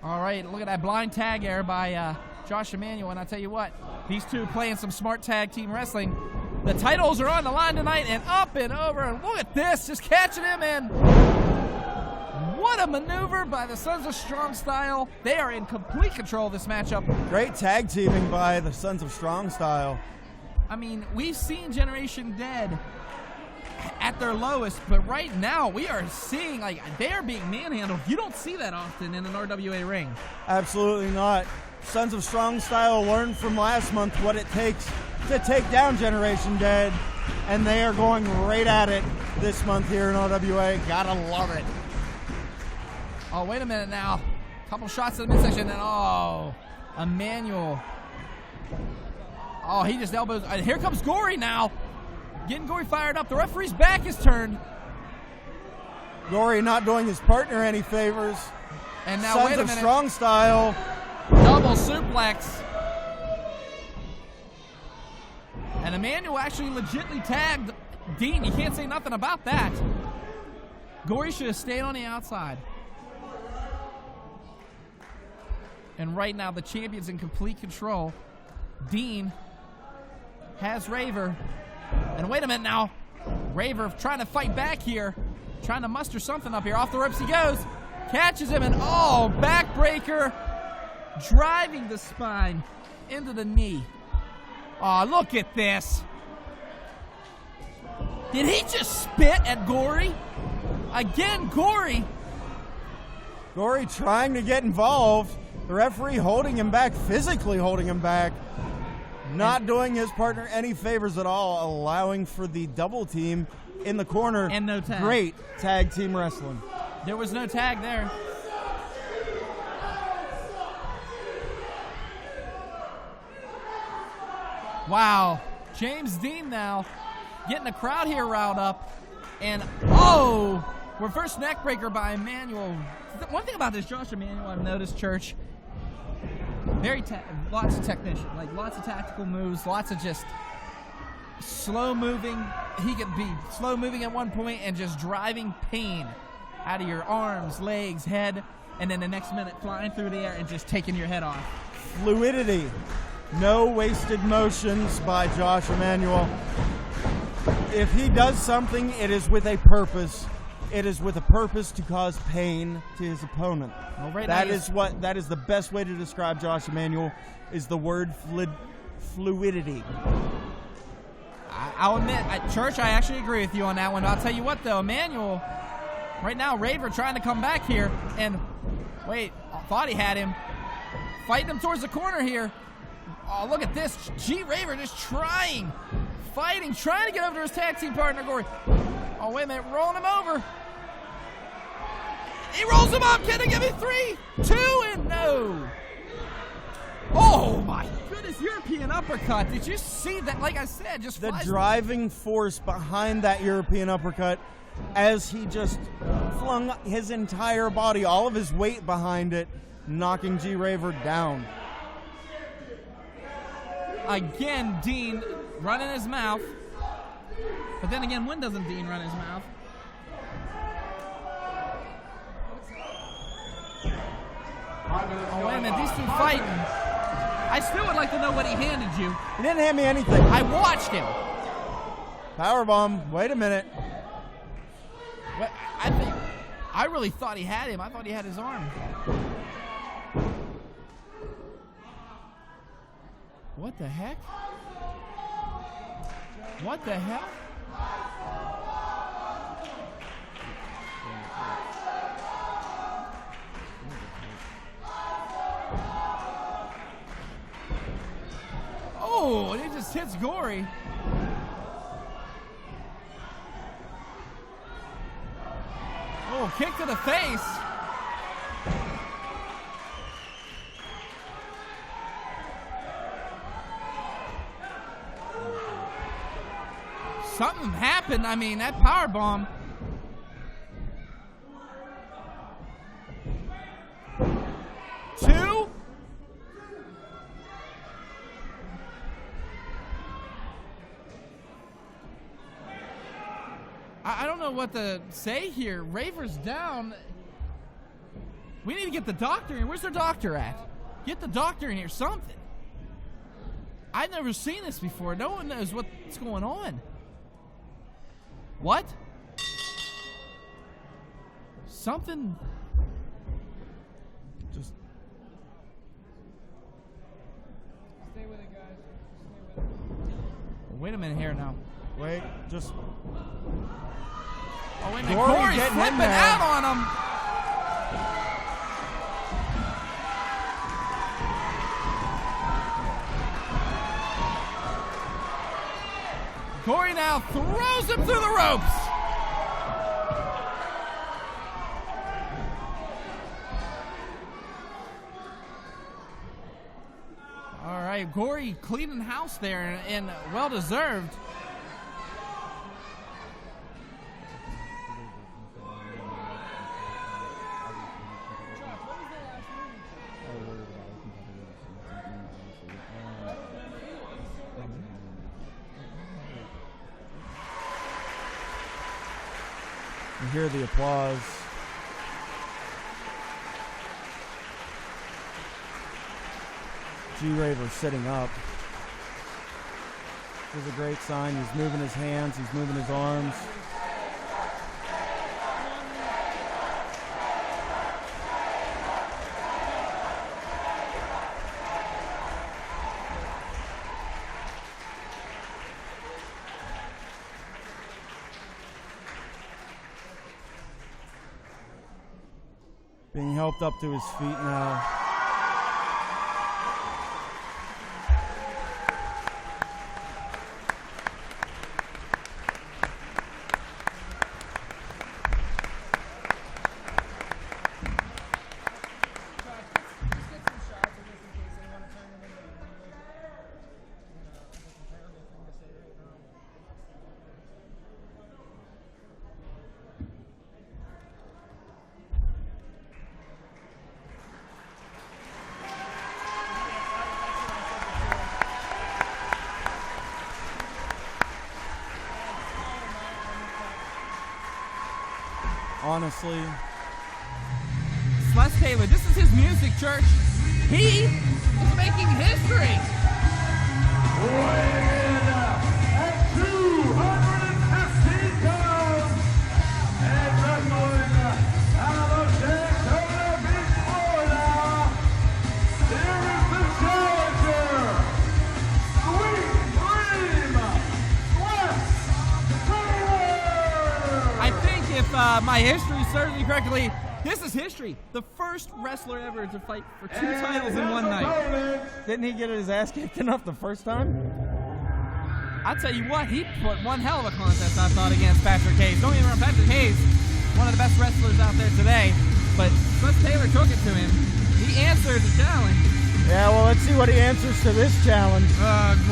All right, look at that blind tag there by Josh Emanuel, and I'll tell you what, these two playing some smart tag team wrestling. The titles are on the line tonight, and up and over, and look at this, just catching him, and what a maneuver by the Sons of Strongstyle. They are in complete control of this matchup. Great tag teaming by the Sons of Strongstyle. I mean, we've seen Generation Dead at their lowest, but right now we are seeing, like, they are being manhandled. You don't see that often in an RWA ring. Absolutely not. Sons of Strongstyle learned from last month what it takes to take down Generation Dead, and they are going right at it this month here in RWA. Gotta love it. Oh, wait a minute now. Couple shots in the midsection, and Emanuel. Oh, he just elbows. Here comes Gory now. Getting Gory fired up. The referee's back is turned. Gory not doing his partner any favors. And now, Sons wait a of minute. Strongstyle. Double suplex. And Emanuel actually legitimately tagged Dean. You can't say nothing about that. Gory should have stayed on the outside. And right now, the champion's in complete control. Dean has Raver. And wait a minute now. Raver trying to fight back here. Trying to muster something up here. Off the ropes he goes. Catches him and backbreaker. Driving the spine into the knee. Oh, look at this. Did he just spit at Gory? Again, Gory. Gory trying to get involved. The referee holding him back, physically holding him back. Not doing his partner any favors at all, allowing for the double team in the corner. And no tag. Great tag team wrestling. There was no tag there. Wow. James Dean now getting the crowd here riled up. And, reverse neckbreaker by Emmanuel. One thing about this Josh Emmanuel I've noticed, Church, lots of technician, like lots of tactical moves, lots of just slow moving. He could be slow moving at one point and just driving pain out of your arms, legs, head, and then the next minute flying through the air and just taking your head off. Fluidity. No wasted motions by Josh Emmanuel. If he does something, it is with a purpose. It is with a purpose to cause pain to his opponent. Well, that is the best way to describe Josh Emmanuel, is the word fluidity. I'll admit, Church, I actually agree with you on that one. I'll tell you what, though, Emmanuel, right now, Raver trying to come back here, and wait, I thought he had him. Fighting him towards the corner here. Oh, look at this. Raver just trying to get over to his tag team partner, Gory. Oh, wait a minute, rolling him over. He rolls him up. Can he give me 3, 2, and no. Oh, my goodness, European uppercut. Did you see that? Like I said, just the driving force behind that European uppercut as he just flung his entire body, all of his weight behind it, knocking Raver down. Again, Dean running his mouth. But then again, when doesn't Dean run his mouth? Oh, wait a minute, these two fighting. I still would like to know what he handed you. He didn't hand me anything. I watched him. Powerbomb. Wait a minute. What, I really thought he had him. I thought he had his arm. What the heck? What the hell? Oh, and he just hits Gory. Oh, kick to the face. Something happened. I mean, that powerbomb. Two. I don't know what to say here. Raver's down. We need to get the doctor in. Where's the doctor at? Get the doctor in here. Something. I've never seen this before. No one knows what's going on. What? Something. Just stay with it, guys. Stay with it. Wait a minute here now. wait. Just. Oh, wait a minute. Corey's flipping out on him. Corey now throws him through the ropes. All right, Corey cleaning house there, and well deserved. You hear the applause. G-Raver sitting up. This is a great sign. He's moving his hands. He's moving his arms. Being helped up to his feet now. Honestly, Sless Taylor, this is his music, church. He is making history. Weighing in at 215 pounds and wrestling out of Daytona Beach, Florida. Here is the challenger, Sweet Dream, Sless Taylor. I think if my history serves me correctly, this is history. The first wrestler ever to fight for 2 titles in one night. didn't he get his ass kicked enough the first time? I'll tell you what, he put one hell of a contest, I thought, against Patrick Hayes. Don't get me wrong, Patrick Hayes, one of the best wrestlers out there today, but Sless Taylor took it to him. He answered the challenge. Yeah, well, let's see what he answers to this challenge.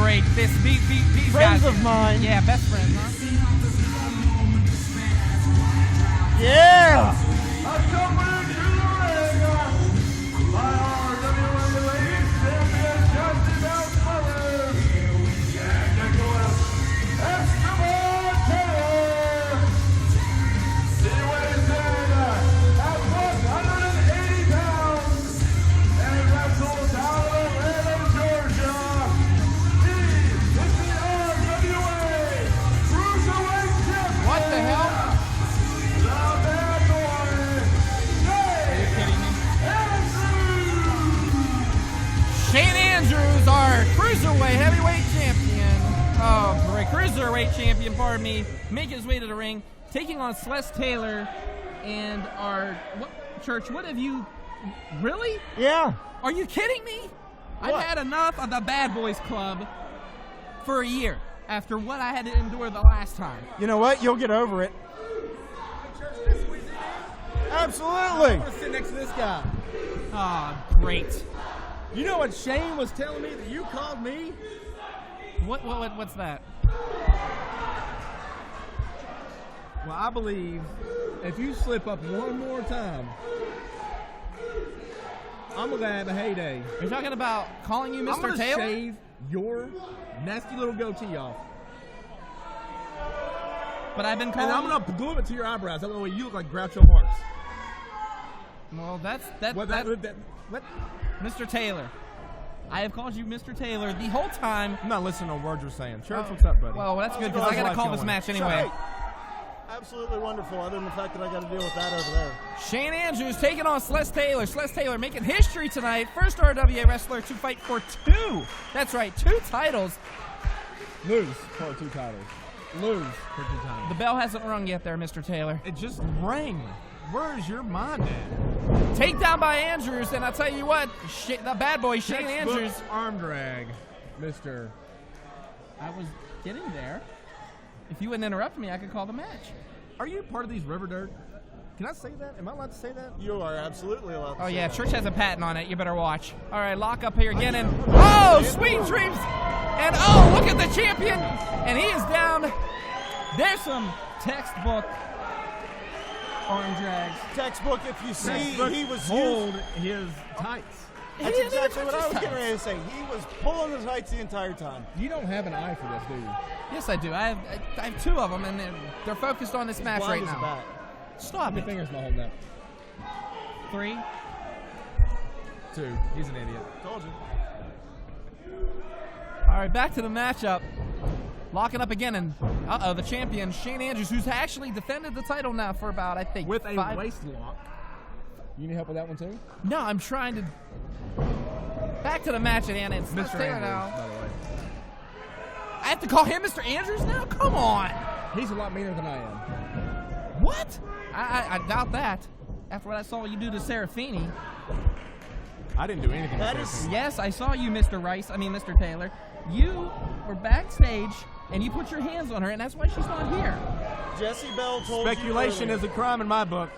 Great. These Friends guys. of mine. Yeah, best friends, huh? Yeah! Accompanied to the ring by RWA Ladies Champion Justin Belle and Nicholas Estaban Taylor. He weighs in at 180 pounds and wrestles out of Atlanta, Georgia. He is the RWA Cruiserweight Champion. What the hell? Shane Andrews, our Cruiserweight heavyweight champion. Oh, great. Cruiserweight champion, pardon me. Make his way to the ring, taking on Sless Taylor and our... Church, what have you... Really? Yeah. Are you kidding me? What? I've had enough of the Bad Boys Club for a year after what I had to endure the last time. You know what? You'll get over it. Absolutely. I'm going to sit next to this guy. Oh, great. You know what Shane was telling me that you called me? What's that? Well, I believe if you slip up one more time, I'm going to have a heyday. Are you talking about calling you I'm Mr. gonna Taylor? shave your nasty little goatee off. But I've been calling... And I'm going to glue it to your eyebrows. That way you look like Groucho Marx. Well, what? Mr. Taylor. I have called you Mr. Taylor the whole time. I'm not listening to words you're saying. Church, what's up, buddy? Well, that's good because I got to call this match anyway. Absolutely wonderful, other than the fact that I got to deal with that over there. Shane Andrews taking on Sless Taylor. Sless Taylor making history tonight. First RWA wrestler to fight for 2. That's right, 2 titles. Lose for 2 titles. Lose for 2 titles. The bell hasn't rung yet there, Mr. Taylor. It just rang. Where's your mind at? Takedown by Andrews, and I'll tell you what, the bad boy, Shane Textbook Andrews. Arm drag, mister. I was getting there. If you wouldn't interrupt me, I could call the match. Are you part of these River Dirt? Can I say that? Am I allowed to say that? You are absolutely allowed to Oh, say yeah, that. Church has a patent on it. You better watch. All right, lock up here again. And oh, sweet dreams. And oh, look at the champion. And he is down. There's some textbook arm drags. Textbook, if you see, he was hold his tights. That's exactly what I was getting ready to say. He was pulling his tights the entire time. You don't have an eye for this, do you? Yes, I do. I have 2 of them, and they're focused on this match right Blind as a now. bat. Stop Your it. finger's not holding up. 3. 2. He's an idiot. Told you. All right, back to the matchup. Locking up again, and the champion, Shane Andrews, who's actually defended the title now for about, I think, with a waist lock. You need help with that one too? No, I'm trying to. Back to the match at hand. It's Mr. Andrews, now. by the way. I have to call him Mr. Andrews now? Come on. He's a lot meaner than I am. What? I doubt that. After what I saw you do to Serafini. I didn't do anything. Yes, I saw you, Mr. Mr. Taylor. You were backstage, and you put your hands on her, and that's why she's not here. Jesse Belle told Speculation is a crime in my book.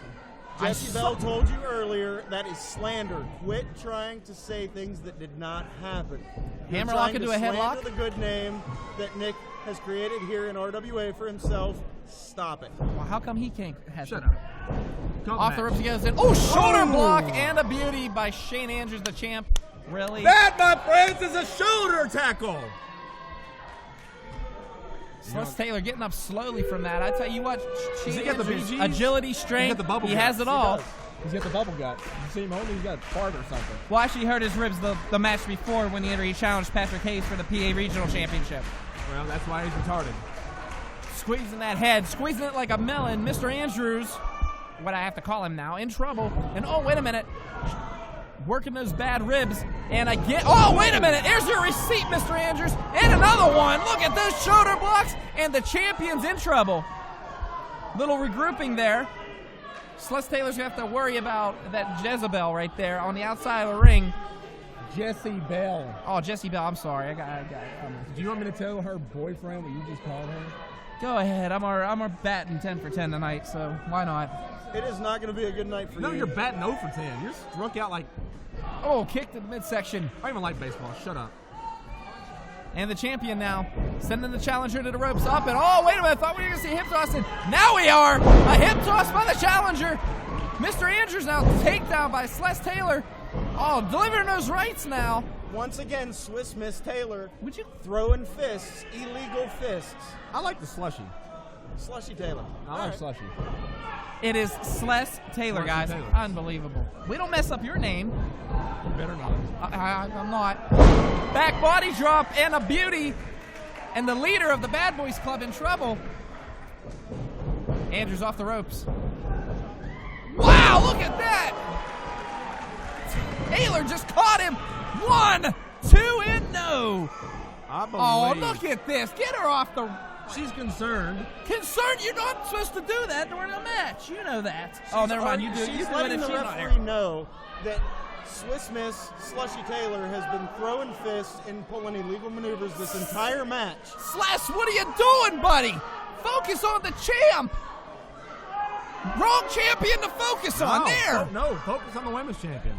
Jesse Belle told you earlier that is slander. Quit trying to say things that did not happen. Hammerlock into a headlock? Slander the good name that Nick has created here in RWA for himself. Stop it. Well, how come he can't have Shut it? up. Off the ropes he goes in. Oh, shoulder block and a beauty by Shane Andrews, the champ. Really? That, my friends, is a shoulder tackle. Sless Taylor getting up slowly from that. I tell you what, Does he got the BGs? agility, strength, the bubble he gut. has it all. He's got the bubble gut. You see him holding, he's got a fart or something. Well, actually hurt his ribs the match before when he challenged Patrick Hayes for the PA Regional Championship. Well, that's why he's retarded. Squeezing that head, squeezing it like a melon. Mr. Andrews, what I have to call him now, in trouble. And oh, wait a minute. Working those bad ribs. And again, oh, wait a minute. Here's your receipt, Mr. Andrews. And another one. Look at those shoulder blocks. And the champion's in trouble. Little regrouping there. Sless Taylor's going to have to worry about that Jezebel right there on the outside of the ring. Jessie Belle. Oh, Jessie Belle. I'm sorry. I got Do you want me to tell her boyfriend what you just called her? Go ahead. I'm our batting 10 for 10 tonight, so why not? It is not going to be a good night for you. No, you're batting 0 for 10. You're struck out like... Oh, kick to the midsection. I don't even like baseball. Shut up. And the champion now sending the challenger to the ropes up. And oh, wait a minute. I thought we were going to see a hip toss. And now we are. A hip toss by the challenger. Mr. Andrews now takedown by Sless Taylor. Oh, delivering those rights now. Once again, Swiss Miss Taylor. Would you throwing fists, illegal fists. I like the slushy. Slushy Taylor. I like slushy. It is Sless Taylor, guys. Taylor. Unbelievable. We don't mess up your name. You better not. I'm not. Back body drop and a beauty. And the leader of the Bad Boys Club in trouble. Andrews off the ropes. Wow, look at that. Taylor just caught him. 1, 2, and no. I believe. Oh, look at this. Get her off the... She's concerned. Concerned? You're not supposed to do that during a match. You know that. Oh, never mind. You do it. You She's do it letting if the she's not referee here. know that Swiss Miss Slushy Taylor has been throwing fists and pulling illegal maneuvers this entire match. Sless, what are you doing, buddy? Focus on the champ. Wrong champion to focus on. There. No, focus on the women's champion.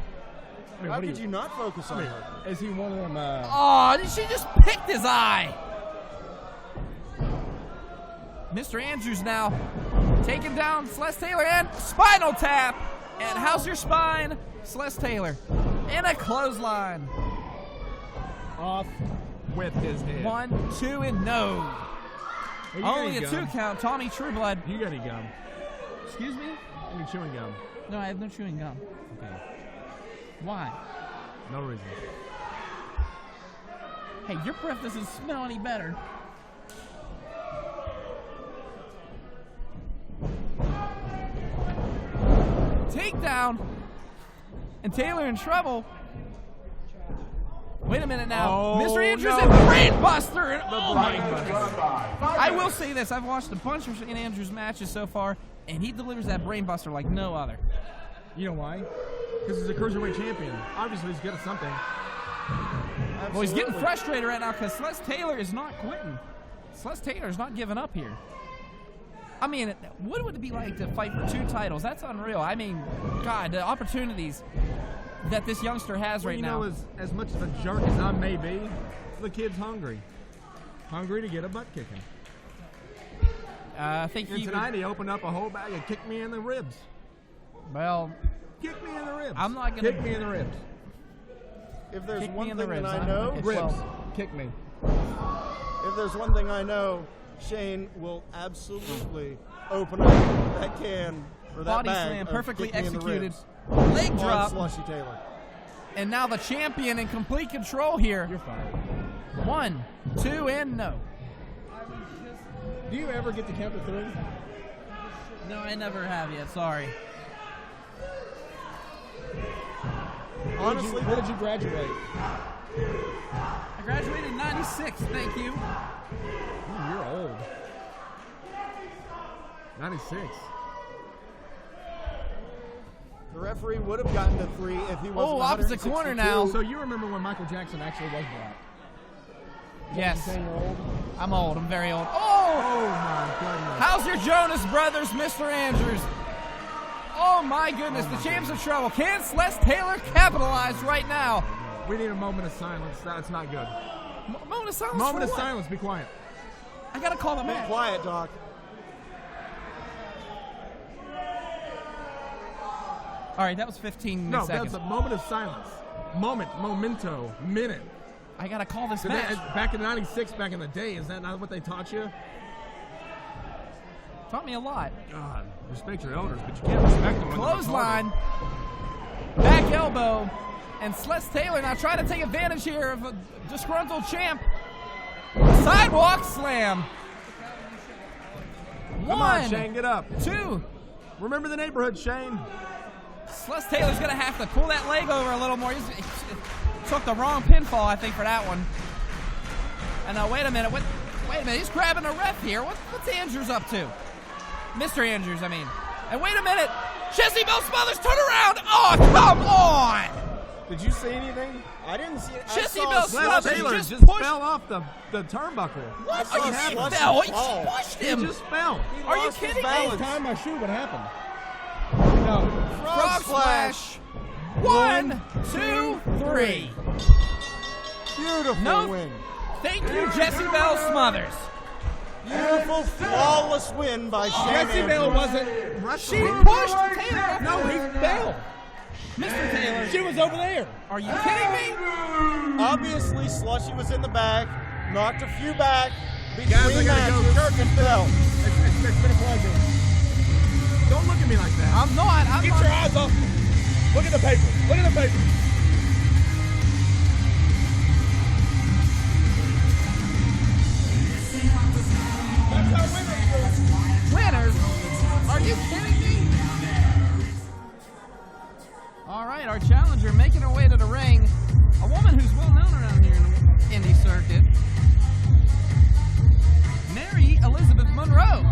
I mean, How could you not focus on her? Is he one of them? Oh, she just picked his eye. Mr. Andrews now taking down Sless Taylor and spinal tap. And how's your spine, Sless Taylor? And a clothesline. Off with his head. 1, 2, and no. Well, Only a 2 count. Tommy Trueblood. You got any gum? Excuse me? Any chewing gum? No, I have no chewing gum. Okay. Why? No reason. Hey, your breath doesn't smell any better. Takedown. And Taylor in trouble. Wait a minute now. Oh, Mr. Andrews no. and Brain Buster. And, oh my goodness. I will say this. I've watched a bunch of Shane Andrews matches so far, and he delivers that Brain Buster like no other. You know why? Because he's a Cruiserweight champion. Obviously, he's good at something. Absolutely. Well, he's getting frustrated right now because Sless Taylor is not quitting. Sless Taylor is not giving up here. I mean, what would it be like to fight for 2 titles? That's unreal. I mean, God, the opportunities that this youngster has right now. You know, as much of a jerk as I may be, the kid's hungry. Hungry to get a butt kicking. I think And tonight he opened up a whole bag and kicked me in the ribs. Well, kick me in the ribs. I'm not gonna kick me in the ribs. If there's Kick me one in the thing that ribs, I huh? know, Okay. Ribs. Well, Kick me. if there's one thing I know, Shane will absolutely open up that can or that body bag slam, of perfectly kick me in the executed. ribs. Leg On drop. Slushy Taylor. And now the champion in complete control here. You're fired. 1, 2, and no. Do you ever get to count to 3? No, I never have yet. Sorry. Honestly, where did you graduate? I graduated in 96. Thank you. Ooh, you're old. 96. the referee would have gotten to 3 if he wasn't. Oh, opposite corner now. So you remember when Michael Jackson actually was black? Yes. You're old? I'm old. I'm very old. Oh my goodness. How's your Jonas Brothers, Mr. Andrews? Oh my goodness, the champs of trouble. Can Sless Taylor capitalize right now? We need a moment of silence. That's not good. Moment of silence. Moment of what? silence. Be quiet. I gotta call the match. Be quiet, Doc. All right, that was 15 No, seconds. that's a moment of silence. Memento, minute. I gotta call this match. Back in '96, back in the day, is that not what they taught you? Taught me a lot. God, respect your elders, but you can't respect them when Clothesline, back elbow, and Sless Taylor now trying to take advantage here of a disgruntled champ. Sidewalk slam. Come on, Shane, get up. 2. Remember the neighborhood, Shane. Sless Taylor's gonna have to pull that leg over a little more. He took the wrong pinfall, I think, for that one. And now, wait a minute. Wait a minute. He's grabbing a ref here. What's Andrews up to? Mr. Andrews, I mean. And wait a minute. Jesse Belle Smothers, turn around. Oh, come on. Did you see anything? I didn't see it. Jesse Belle Sless Smothers Taylor just just fell off the turnbuckle. What? I He saw fell. Sless He fall. just pushed him. He just fell. Are you lost his kidding me? balance. Tying my shoe, what happened? No. Frog splash. 1, 2, 3. Beautiful win. Thank you, Jesse Belle Smothers. Beautiful, flawless win by Shane Jesse Belle Andrews. wasn't wrestling. She pushed Taylor. No, he fell. Mr. Taylor. She was over there. Are you kidding me? Obviously, Slushy was in the back, knocked a few back between Guys, I gotta go. matches. And Bell. It's been a pleasure. Don't look at me like that. I'm not. Get your eyes off me. Look at the paper. Look at the paper. That's how Winners? Are you kidding me? All right, our challenger making her way to the ring. A woman who's well known around here in the indie circuit. Mary Elizabeth Monroe.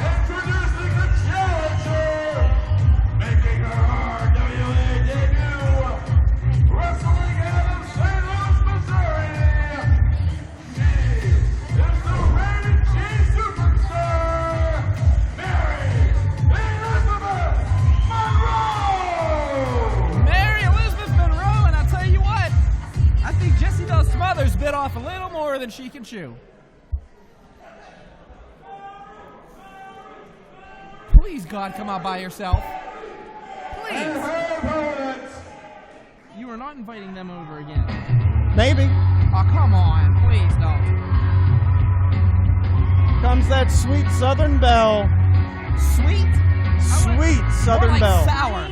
Introducing the challenger, making her RWA debut, wrestling out of St. Louis, Missouri. She is the rated G superstar, Mary Elizabeth Monroe. Mary Elizabeth Monroe, and I'll tell you what, I think Jesse Belle Smothers bit off a little more than she can chew. Please, God, come out by yourself. Please. You are not inviting them over again. Maybe. Oh, come on. Please, no. Comes that sweet Southern Belle. Sweet? Sweet Southern More like Belle. sour.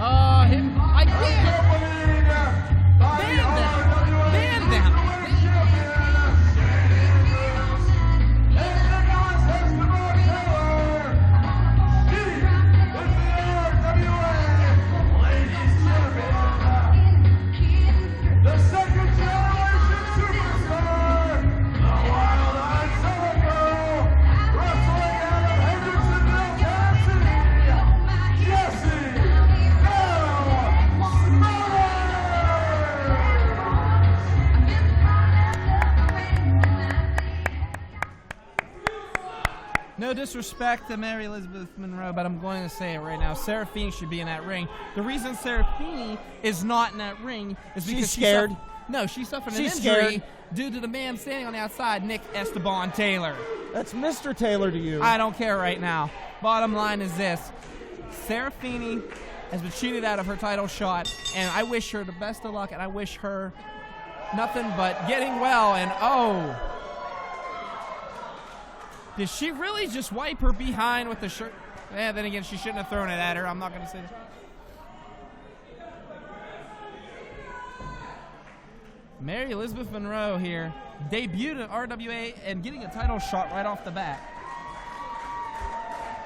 I can't. Ban them. Ban them. The second generation superstar, the wild-eyed Singleton, wrestling out of Hendersonville, Tennessee, Jesse Belle Smothers. No disrespect to Mary Elizabeth Monroe, but I'm going to say it right now. Seraphine should be in that ring. The reason Seraphine is not in that ring is because She's scared. She suffered an She's injury scared. due to the man standing on the outside, Nick Estaban Taylor. That's Mr. Taylor to you. I don't care right now. Bottom line is this. Seraphine has been cheated out of her title shot, and I wish her the best of luck, and I wish her nothing but getting well, and oh. Did she really just wipe her behind with the shirt? Yeah, then again, she shouldn't have thrown it at her. I'm not going to say that. Mary Elizabeth Monroe here, debuted at RWA and getting a title shot right off the bat.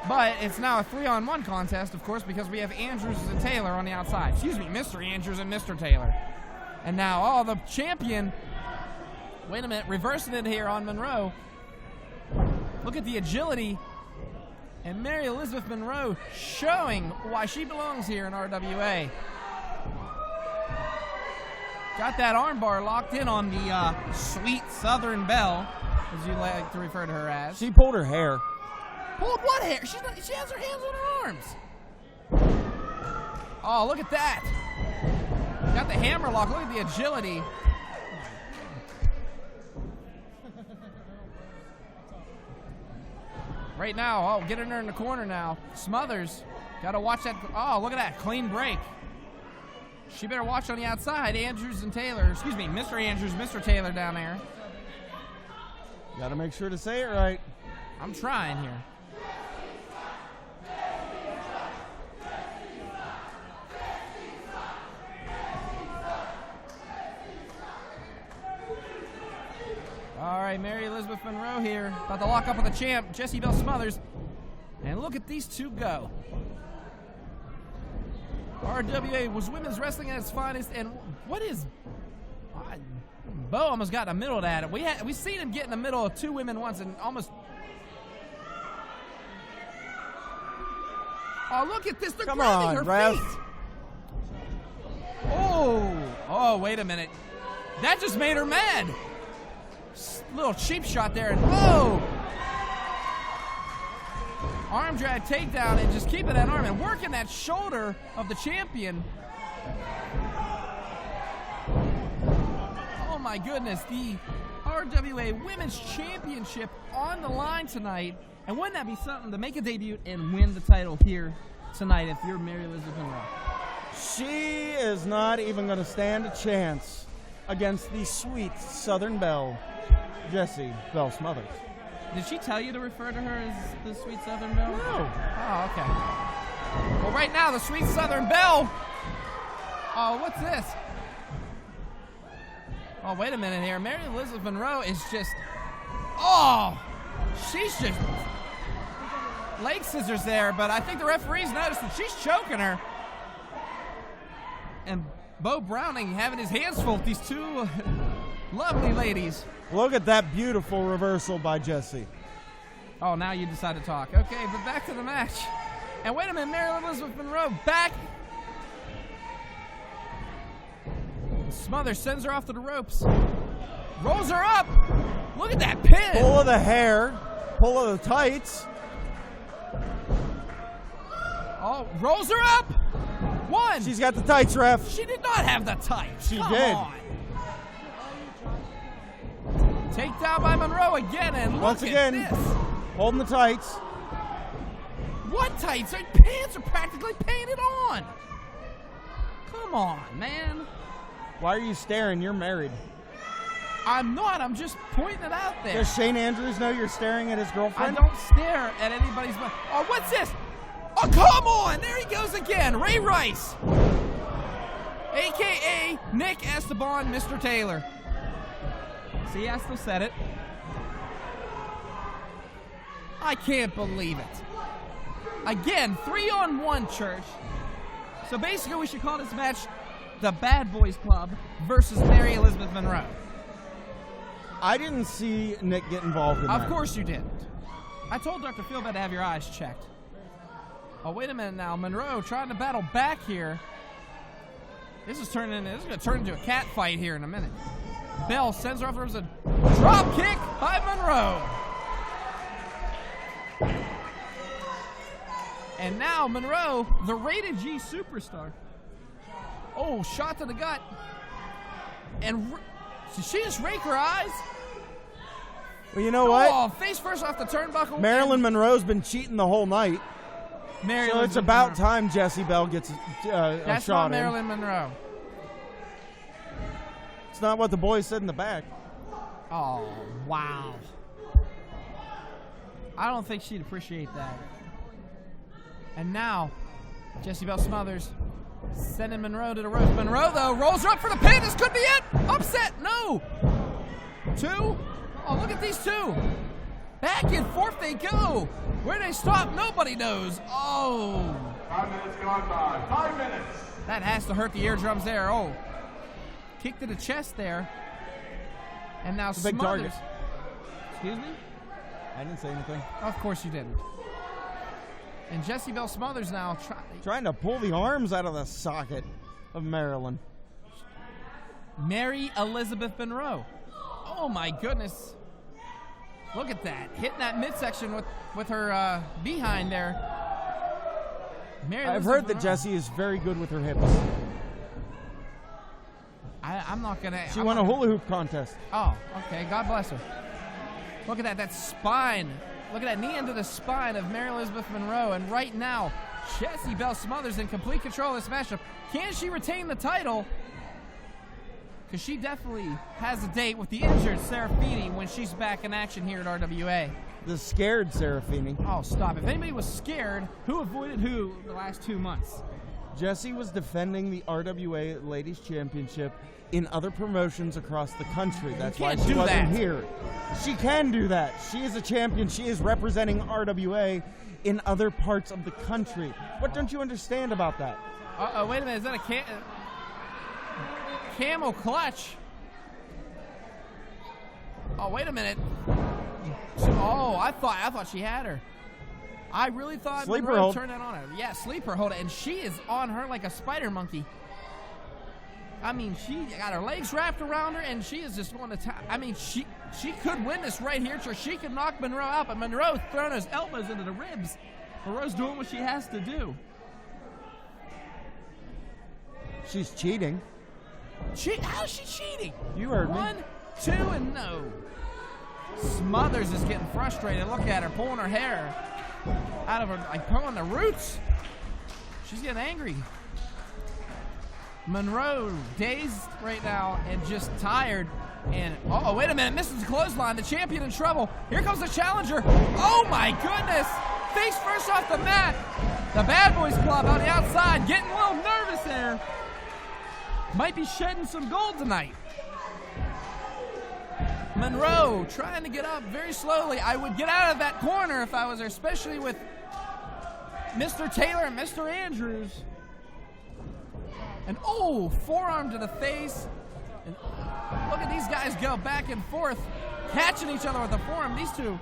But it's now a 3-on-1 contest, of course, because we have Andrews and Taylor on the outside. Excuse me, Mr. Andrews and Mr. Taylor. And now, the champion, wait a minute, reversing it here on Monroe. Look at the agility. And Mary Elizabeth Monroe showing why she belongs here in RWA. Got that armbar locked in on the sweet Southern Belle, as you like to refer to her as. She pulled her hair. Pulled what hair? She has her hands on her arms. Oh, look at that. Got the hammer lock. Look at the agility. Right now, getting her in the corner now. Smothers. Got to watch that. Oh, look at that. Clean break. She better watch on the outside. Andrews and Taylor. Excuse me, Mr. Andrews, Mr. Taylor down there. Got to make sure to say it right. I'm trying here. All right, Mary Elizabeth Monroe here. About to lock up with the champ, Jessie Belle Smothers. And look at these two go. RWA was women's wrestling at its finest, and what is... Bo almost got in the middle of that. We seen him get in the middle of two women once and almost... Oh, look at this. They're grabbing her feet. Oh, wait a minute. That just made her mad. Little cheap shot there, and arm drag takedown, and just keeping that arm and working that shoulder of the champion. Oh my goodness, the RWA Women's Championship on the line tonight. And wouldn't that be something to make a debut and win the title here tonight if you're Mary Elizabeth Monroe? She is not even going to stand a chance against the sweet Southern Belle, Jessie Belle Smothers. Did she tell you to refer to her as the sweet Southern Belle? No. Oh, okay. Well, right now, the sweet Southern Belle. Oh, what's this? Oh, wait a minute here. Mary Elizabeth Monroe is just... Oh! She's just... leg scissors there, but I think the referees noticed that she's choking her. And Bo Browning having his hands full with these two lovely ladies. Look at that beautiful reversal by Jessie. Oh, now you decide to talk. Okay, but back to the match. And wait a minute, Mary Elizabeth Monroe back. Smothers sends her off to the ropes. Rolls her up. Look at that pin. Pull of the hair. Pull of the tights. Oh, rolls her up. One. She's got the tights, ref. She did not have the tights. She Come did. on. Takedown by Monroe again, and once look again, at this. Holding the tights. What tights? Her pants are practically painted on. Come on, man. Why are you staring? You're married. I'm not. I'm just pointing it out there. Does Shane Andrews know you're staring at his girlfriend? I don't stare at anybody's butt. Oh, what's this? Oh, come on. There he goes again. Ray Rice. A.K.A. Nick Estaban, Mr. Taylor. See, I still said it. I can't believe it. Again, 3-on-1, Church. So basically, we should call this match the Bad Boys Club versus Mary Elizabeth Monroe. I didn't see Nick get involved in that. Of course you didn't. I told Dr. Philbin to have your eyes checked. Oh, wait a minute now. Monroe trying to battle back here. This is going to turn into a cat fight here in a minute. Belle sends her off. There's a drop kick by Monroe. And now Monroe, the rated G superstar. Oh, shot to the gut. And did she just rake her eyes? Well, you know what? Oh, face first off the turnbuckle. Marilyn Monroe's been cheating the whole night. So it's about time Jessie Belle gets a That's shot not Marilyn Monroe. It's not what the boys said in the back. Oh, wow. I don't think she'd appreciate that. And now, Jessie Belle Smothers Sending Monroe to the ropes. Monroe, though, rolls her up for the pin. This could be it. Upset. No. 2. Oh, look at these two. Back and forth they go. Where they stop, nobody knows. Oh. 5 minutes gone by. 5 minutes. That has to hurt the eardrums there. Oh. Kick to the chest there. And now big target. Excuse me? I didn't say anything. Of course you didn't. And Jessie Belle Smothers now trying to pull the arms out of the socket of Maryland. Mary Elizabeth Monroe. Oh my goodness. Look at that. Hitting that midsection with her behind there. I've heard that Jessie is very good with her hips. I'm not going to... She won a hula hoop contest. Oh, okay. God bless her. Look at that spine. Look at that knee into the spine of Mary Elizabeth Monroe. And right now, Jessie Belle Smothers in complete control of this matchup. Can she retain the title? Because she definitely has a date with the injured Serafini when she's back in action here at RWA. The scared Serafini. Oh, stop. If anybody was scared, who avoided who the last 2 months? Jessie was defending the RWA Ladies Championship in other promotions across the country. That's why she wasn't here. She can do that. She is a champion. She is representing RWA in other parts of the country. What don't you understand about that? Uh-oh, wait a minute. Is that a camel clutch? Oh, wait a minute. Oh, I thought she had her. I really thought Monroe turned that on her. Yeah, sleeper hold it. And she is on her like a spider monkey. I mean, she got her legs wrapped around her, and she is just going to I mean, she could win this right here, or she could knock Monroe out, but Monroe throwing his elbows into the ribs. Monroe's doing what she has to do. She's cheating. How is she cheating? You heard me. 1, 2, and no. Smothers is getting frustrated. Look at her, pulling her hair out of her, like pulling the roots. She's getting angry. Monroe dazed right now and just tired. And oh, wait a minute, misses the clothesline. The champion in trouble. Here comes the challenger. Oh my goodness! Face first off the mat. The Bad Boys Club on the outside, getting a little nervous there. Might be shedding some gold tonight. Monroe trying to get up very slowly. I would get out of that corner if I was there, especially with Mr. Taylor and Mr. Andrews. And oh, forearm to the face. And look at these guys go back and forth, catching each other with the forearm. These two.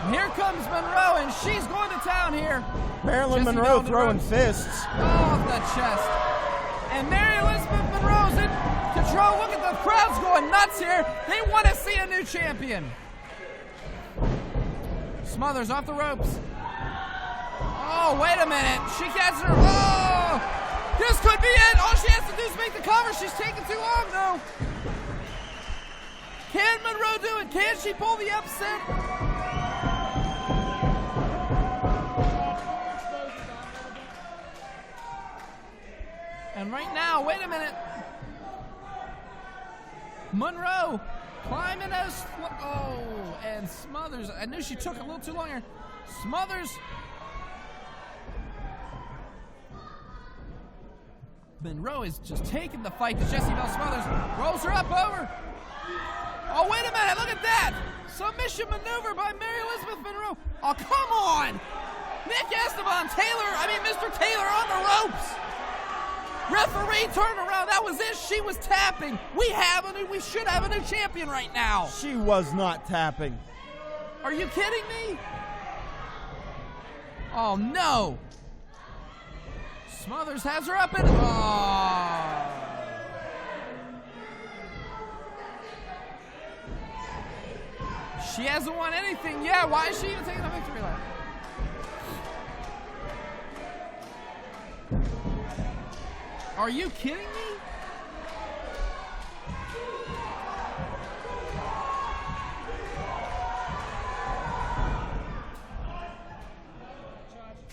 And here comes Monroe, and she's going to town here. Marilyn Monroe throwing fists. Off the chest. And Mary Elizabeth Monroe's in control. Look at the crowd's going nuts here. They want to see a new champion. Smothers off the ropes. Oh, wait a minute. She gets her. Oh, this could be it. All she has to do is make the cover. She's taking too long, though. Can Monroe do it? Can she pull the upset? And right now, wait a minute. Monroe climbing those. Oh, and Smothers. I knew she took a little too long here. Smothers. Monroe is just taking the fight to Jessie Belle Smothers. Rolls her up over. Oh, wait a minute. Look at that. Submission maneuver by Mary Elizabeth Monroe. Oh, come on. Estaban Mr. Taylor on the ropes. Referee turned around. That was it. She was tapping. We should have a new champion right now. She was not tapping. Are you kidding me? Oh, no. Smothers has her up and... Oh. She hasn't won anything. Yeah, why is she even taking the victory lap? Are you kidding me?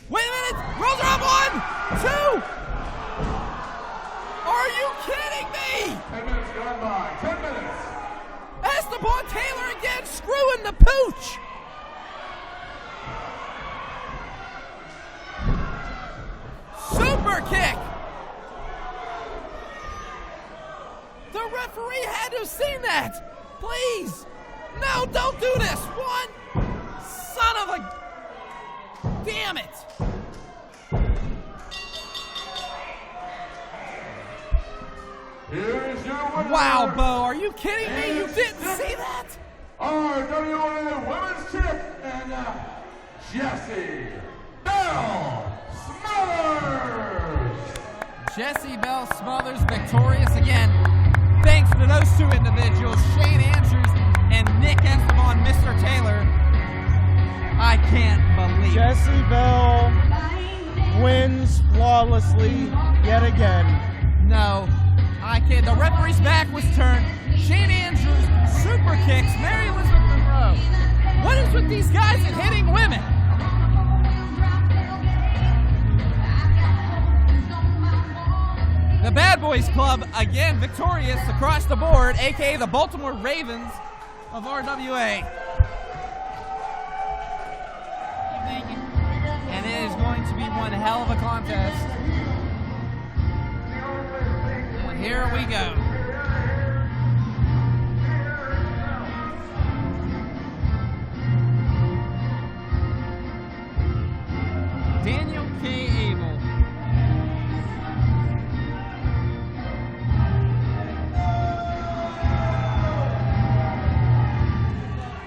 Wait a minute! Rolls her up 1, 2! Are you kidding me? 10 minutes gone by. 10 minutes. Estaban Taylor again, screwing the pooch. Super super kick. The referee had to have seen that. Please. No, don't do this. One. Son of a... Damn it. Here's your winner. Wow, Bo, are you kidding me? You didn't see that? RWA Women's Champ and Jessie Belle Smothers. Jessie Belle Smothers victorious again. Thanks to those two individuals, Shane Andrews and Nick Estaban, Mr. Taylor. I can't believe it. Jessie Belle wins flawlessly yet again. No, I can't. The referee's back was turned. Shane Andrews, super kicks. Mary Elizabeth Monroe. What is with these guys and hitting women? The Bad Boys Club, again, victorious across the board, a.k.a. the Baltimore Ravens of RWA. And it is going to be one hell of a contest. Well, here we go. Daniel K. Abel.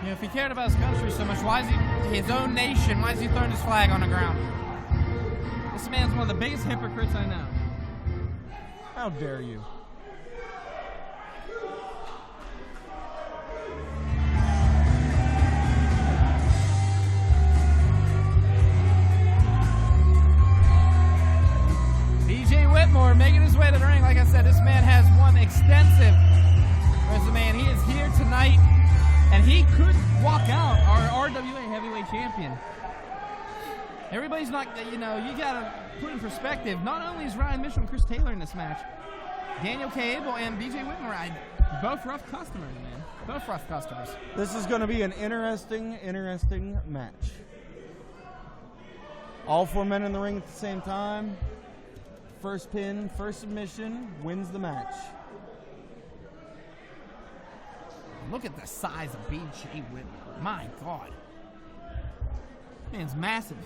If he cared about his country so much, why is he, his own nation, why is he throwing his flag on the ground? This man's one of the biggest hypocrites I know. How dare you? BJ Whitmore making his way to the ring. Like I said, this man has one extensive resume, and he is here tonight. And he could walk out our RWA heavyweight champion. Everybody's not, you know, you got to put in perspective. Not only is Ryan Mitchell and Chris Taylor in this match, Daniel K. Abel and BJ Whitmer, both rough customers, man. Both rough customers. This is going to be an interesting match. All four men in the ring at the same time. First pin, first submission wins the match. Look at the size of BJ Whitmer. My God. Man's massive.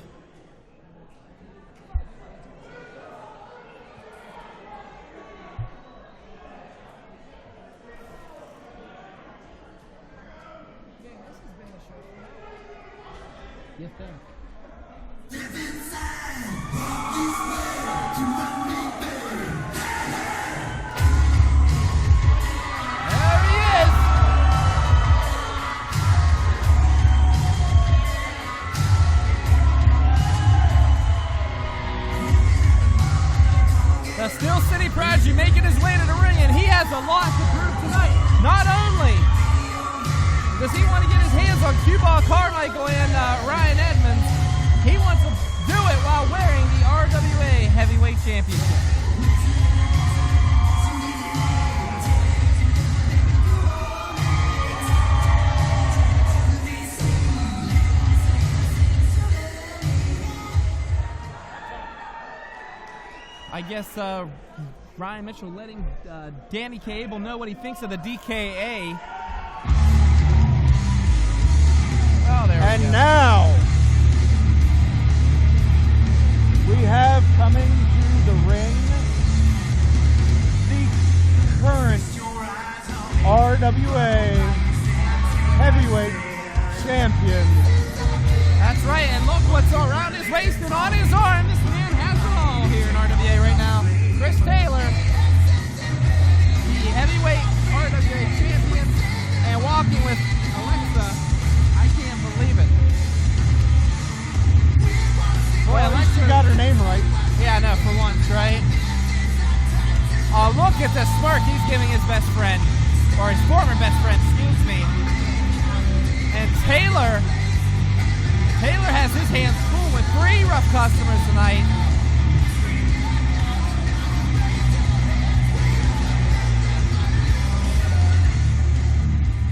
Yes, sir. The Steel City Prodigy making his way to the ring, and he has a lot to prove tonight. Not only does he want to get his hands on Q-Ball Carmichael and Ryan Edmonds, he wants to do it while wearing the RWA Heavyweight Championship. I guess Ryan Mitchell letting Danny K. Abel know what he thinks of the D.K.A. Oh, there we go. And now we have coming to the ring the current RWA Heavyweight Champion. That's right, and look what's around his waist and on his arm. This man has it all here in RWA right now. Chris Taylor, the heavyweight RWA champion, and walking with Alexa. I can't believe it. Boy, Well, Alexa she got her name right. Yeah, I know, for once, right? Oh, look at the smirk he's giving his best friend, or his former best friend, excuse me. And Taylor has his hands full with 3 rough customers tonight.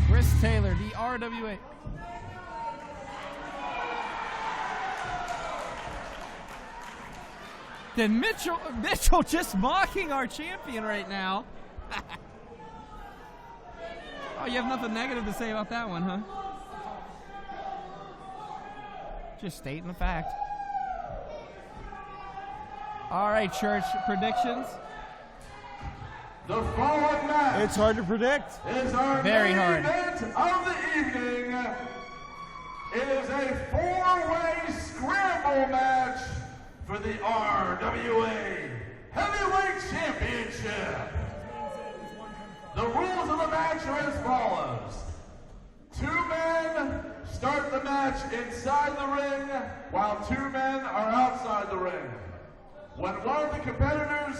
Chris Taylor, the RWA. Then Mitchell just mocking our champion right now. Oh, you have nothing negative to say about that one, huh? Just stating the fact. All right, Church, predictions? The following match. It's hard to predict. Is our Very main hard. event of the evening. It is a 4-way scramble match for the RWA Heavyweight Championship. The rules of the match are as follows. 2 men start the match inside the ring, while 2 men are outside the ring. When one of the competitors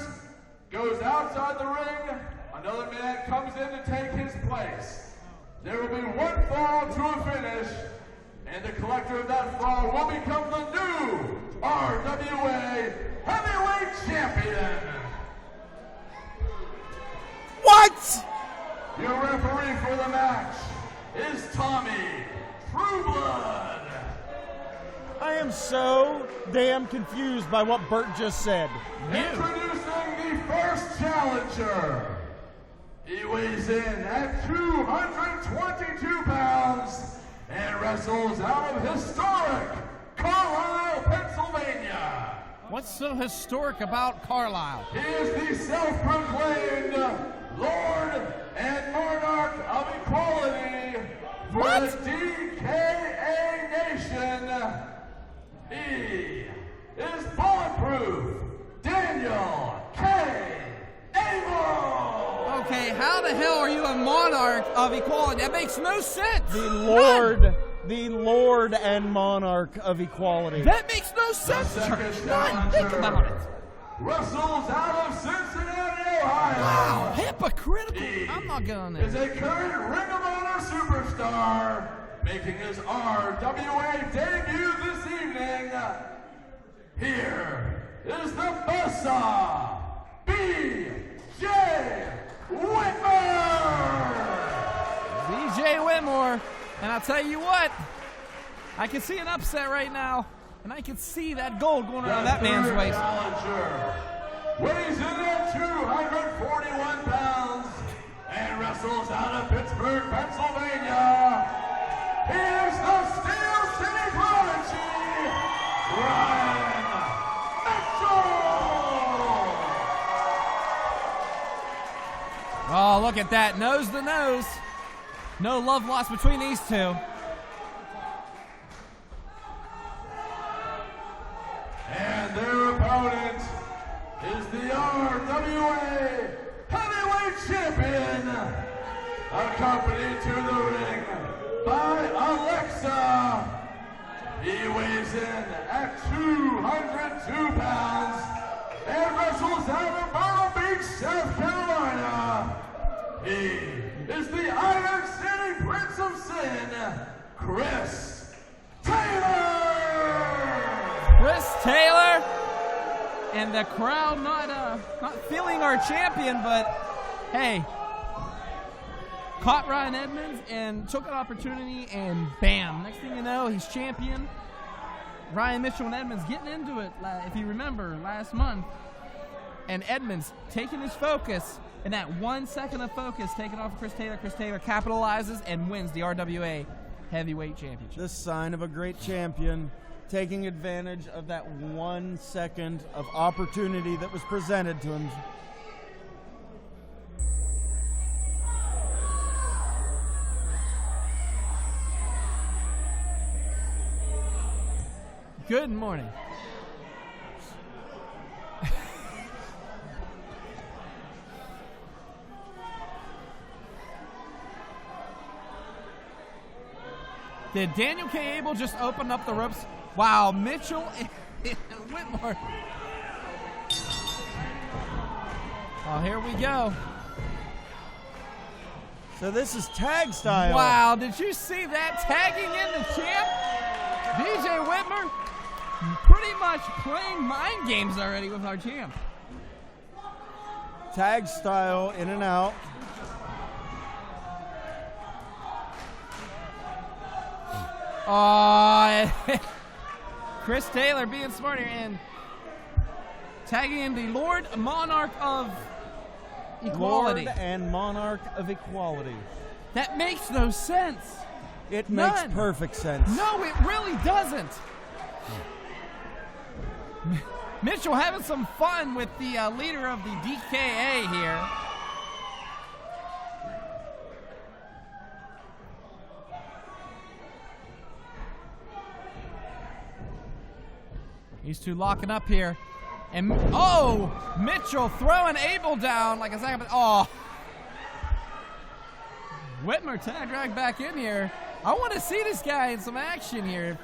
goes outside the ring, another man comes in to take his place. There will be 1 fall to a finish, and the collector of that fall will become the new RWA Heavyweight Champion. What? Your referee for the match is Tommy Trueblood. I am so damn confused by what Bert just said. Introducing the first challenger. He weighs in at 222 pounds and wrestles out of historic Carlisle, Pennsylvania. What's so historic about Carlisle? He is the self-proclaimed Lord and Monarch of Equality for the D.K.A. Nation. He is bulletproof Daniel K. Abel. Okay, how the hell are you a monarch of equality? That makes no sense. The Lord and Monarch of Equality. That makes no sense. None. Think about it. Wrestles out of Cincinnati, Ohio. Wow, hypocritical. I'm not going there. Is a current Ring of Honor superstar, making his RWA debut this evening. Here is the buzzsaw, B.J. Whitmer. B.J. Whitmer. And I'll tell you what, I can see an upset right now, and I can see that gold going around that man's waist. Weighs in at 241 pounds and wrestles out of Pittsburgh, Pennsylvania. Here's the Steel City Prodigy, Ryan Mitchell. Oh, look at that, nose to nose. No love lost between these two. And their opponent is the RWA Heavyweight Champion, accompanied to the ring by Alexa. He weighs in at 202 pounds and wrestles out of Myrtle Beach, South Carolina. He is the Iron City Prince of Sin, Chris Taylor. Chris Taylor, and the crowd not feeling our champion, but hey, caught Ryan Edmonds and took an opportunity, and bam, next thing you know, he's champion. Ryan Mitchell and Edmonds getting into it, if you remember, last month, and Edmonds taking his focus, and that 1 second of focus taken off of Chris Taylor. Chris Taylor capitalizes and wins the RWA Heavyweight Championship. The sign of a great champion, taking advantage of that 1 second of opportunity that was presented to him. Good morning. Did Daniel K. Abel just open up the ropes? Wow, Mitchell and Whitmer. Oh, here we go. So this is tag style. Wow, did you see that? Tagging in the champ? B.J. Whitmer pretty much playing mind games already with our champ. Tag style, in and out. Chris Taylor being smart here, and Tagging in the Lord Monarch of Equality. Lord and Monarch of Equality. That makes no sense. It makes perfect sense. No, it really doesn't. Mitchell having some fun with the leader of the D.K.A. here. These two locking up here. And, Mitchell throwing Abel down like a second. Oh. Whitmer tag drag back in here. I want to see this guy in some action here.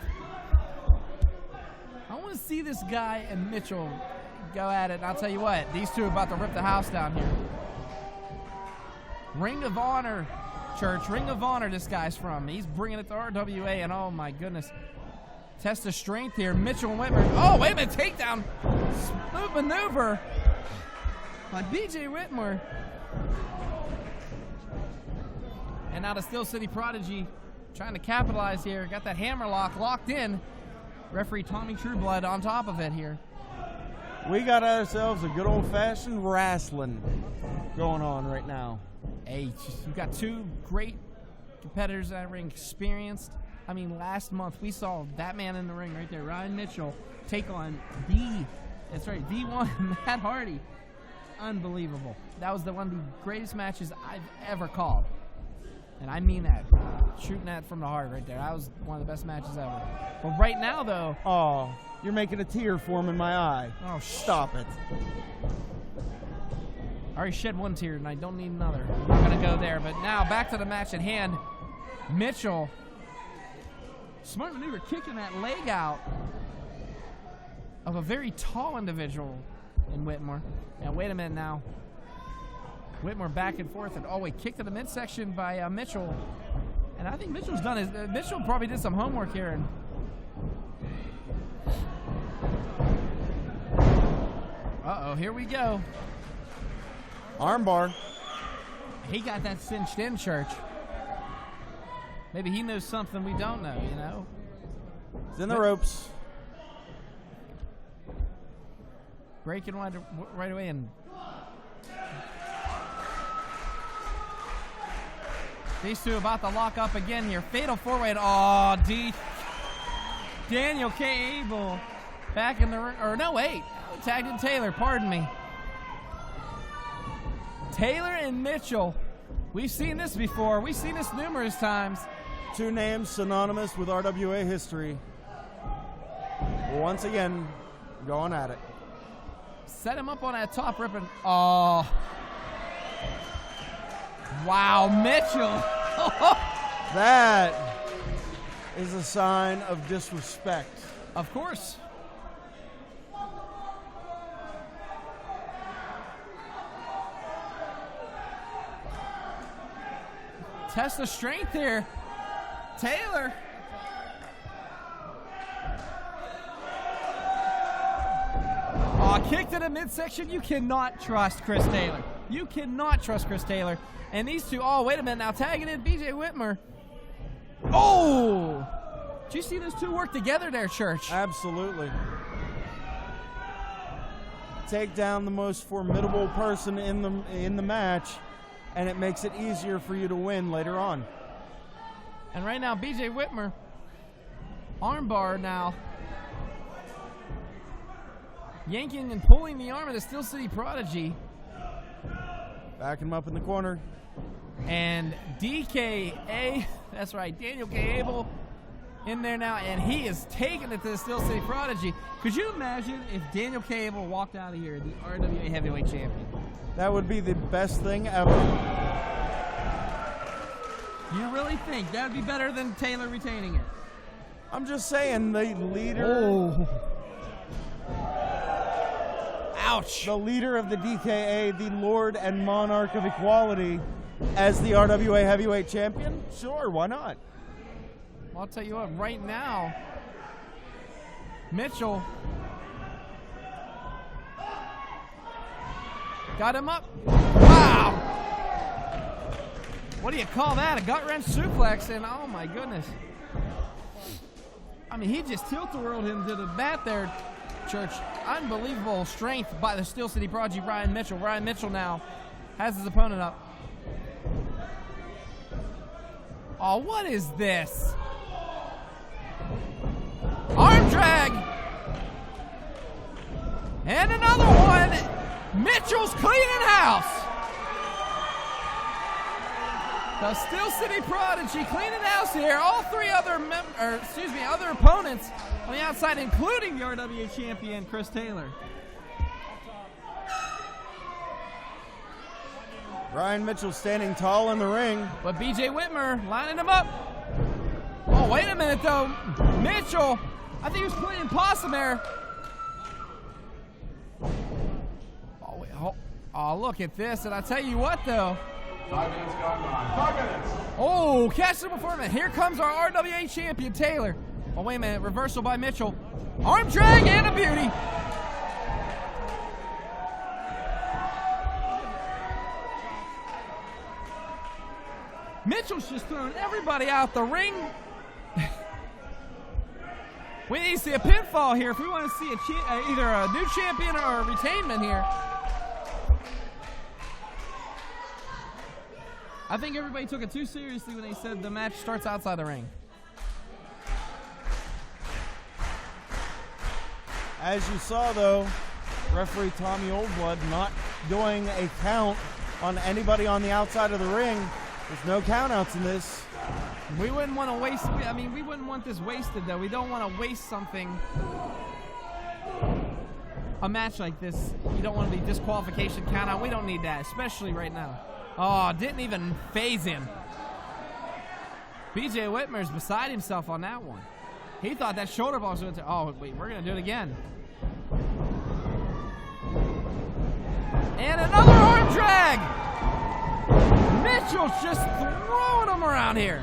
I want to see this guy and Mitchell go at it. And I'll tell you what, these two are about to rip the house down here. Ring of Honor, Church. Ring of Honor this guy's from. He's bringing it to RWA, and oh my goodness. Test of strength here. Mitchell and Whitmer. Oh, wait a minute. Takedown. Smooth maneuver by B.J. Whitmer. And now the Steel City Prodigy trying to capitalize here. Got that hammerlock locked in. Referee Tommy Trueblood on top of it here. We got ourselves a good old-fashioned wrestling going on right now. Hey, we've got two great competitors in that ring, experienced. I mean, last month we saw that man in the ring right there, Ryan Mitchell, take on V1 Matt Hardy. Unbelievable. That was one of the greatest matches I've ever called. And I mean that. Shooting that from the heart right there. That was one of the best matches ever. But right now, though... Oh, you're making a tear form in my eye. Oh, stop it. I already shed one tear, and I don't need another. I'm not going to go there. But now, back to the match at hand. Mitchell... Smart maneuver, kicking that leg out of a very tall individual in Whitmer. Now, wait a minute now. Whitmer back and forth, and wait, kick to the midsection by Mitchell. And I think Mitchell's done his. Mitchell probably did some homework here. And here we go. Armbar. He got that cinched in, Church. Maybe he knows something we don't know, you know? It's in the ropes. Breaking right away and... These two about to lock up again here. Fatal four-way. Daniel K. Abel back in the ring. Or no, wait. Tagged in Taylor, pardon me. Taylor and Mitchell. We've seen this before. We've seen this numerous times. Two names synonymous with RWA history. Once again, going at it. Set him up on that top ripping. Oh. Wow, Mitchell. That is a sign of disrespect. Of course. Test of strength here. Taylor. Kick to the midsection. You cannot trust Chris Taylor. You cannot trust Chris Taylor. And these two, wait a minute now, tagging in B.J. Whitmer. Oh! Did you see those two work together there, Church? Absolutely. Take down the most formidable person in the match, and it makes it easier for you to win later on. And right now, B.J. Whitmer, armbar now. Yanking and pulling the arm of the Steel City Prodigy. Backing him up in the corner. And D.K.A., that's right, Daniel K. Abel in there now, and he is taking it to the Steel City Prodigy. Could you imagine if Daniel K. Abel walked out of here the RWA Heavyweight Champion? That would be the best thing ever. You really think that would be better than Taylor retaining it? I'm just saying, the leader... Oh. Ouch. The leader of the D.K.A., the Lord and Monarch of Equality, as the RWA Heavyweight Champion? Sure, why not? Well, I'll tell you what, right now, Mitchell got him up. Wow. What do you call that? A gut wrench suplex, and oh my goodness. I mean, he just tilt-a-whirled him to the mat there, Church. unbelievable strength by the Steel City Prodigy, Ryan Mitchell. Ryan Mitchell now has his opponent up. Oh, what is this? Arm drag. And another one. Mitchell's cleaning house. The Steel City Prodigy cleaning house here. All three other other opponents on the outside, including the RWA champion, Chris Taylor. Ryan Mitchell standing tall in the ring. But BJ Whitmer lining him up. Oh, wait a minute, though. Mitchell, I think he was playing possum there. Oh, look at this. And I tell you what, though. 5 minutes gone by. 5 minutes. Oh, catch him before a minute. Here comes our RWA champion, Taylor. Oh, wait a minute. Reversal by Mitchell. Arm drag and a beauty. Mitchell's just throwing everybody out the ring. We need to see a pinfall here if we want to see either a new champion or a retainment here. I think everybody took it too seriously when they said the match starts outside the ring. As you saw, though, referee Tommy Oldblood not doing a count on anybody on the outside of the ring. There's no countouts in this. We wouldn't want to waste. We wouldn't want this wasted, though. We don't want to waste something. A match like this, you don't want to be disqualification countout. We don't need that, especially right now. Oh, didn't even phase him. BJ Whitmer's beside himself on that one. He thought that shoulder ball was going to. Oh, wait, we're going to do it again. And another arm drag. Mitchell's just throwing him around here.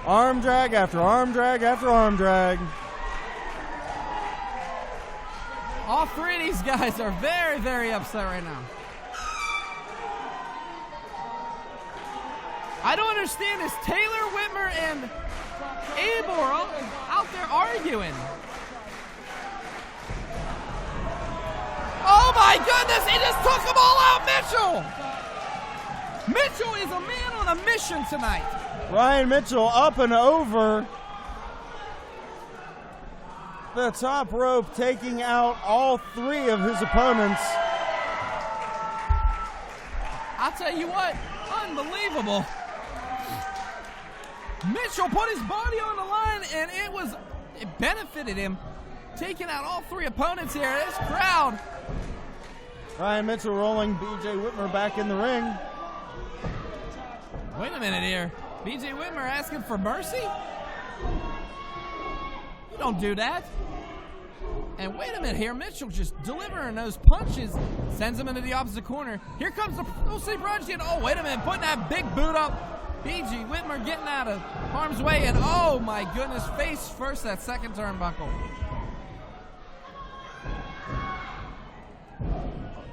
Arm drag after arm drag after arm drag. All three of these guys are very, very upset right now. I don't understand this. Taylor, Whitmer, and Abel are out there arguing. Oh my goodness, he just took them all out, Mitchell! Mitchell is a man on a mission tonight. Ryan Mitchell up and over the top rope, taking out all three of his opponents. I'll tell you what, unbelievable. Mitchell put his body on the line, and it benefited him, taking out all three opponents here. This crowd. Ryan Mitchell rolling BJ Whitmer back in the ring. Wait a minute here. BJ Whitmer asking for mercy? You don't do that. And wait a minute here. Mitchell just delivering those punches. Sends him into the opposite corner. Here comes the Steel City Prodigy. Oh, wait a minute. Putting that big boot up. BJ Whitmer getting out of harm's way. And oh, my goodness. Face first, that second turnbuckle.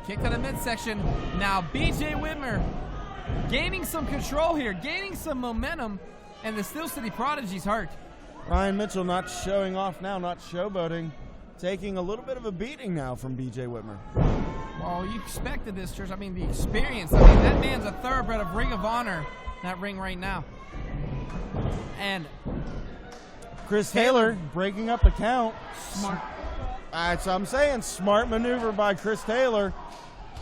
Kick to the midsection. Now BJ Whitmer gaining some control here, gaining some momentum, and the Steel City Prodigy's hurt. Ryan Mitchell not showing off now, not showboating, taking a little bit of a beating now from BJ Whitmer. Well, you expected this, Church. I mean, the experience. I mean, that man's a thoroughbred of Ring of Honor in that ring right now. And Chris Taylor breaking up the count. Smart. That's what I'm saying. Smart maneuver by Chris Taylor.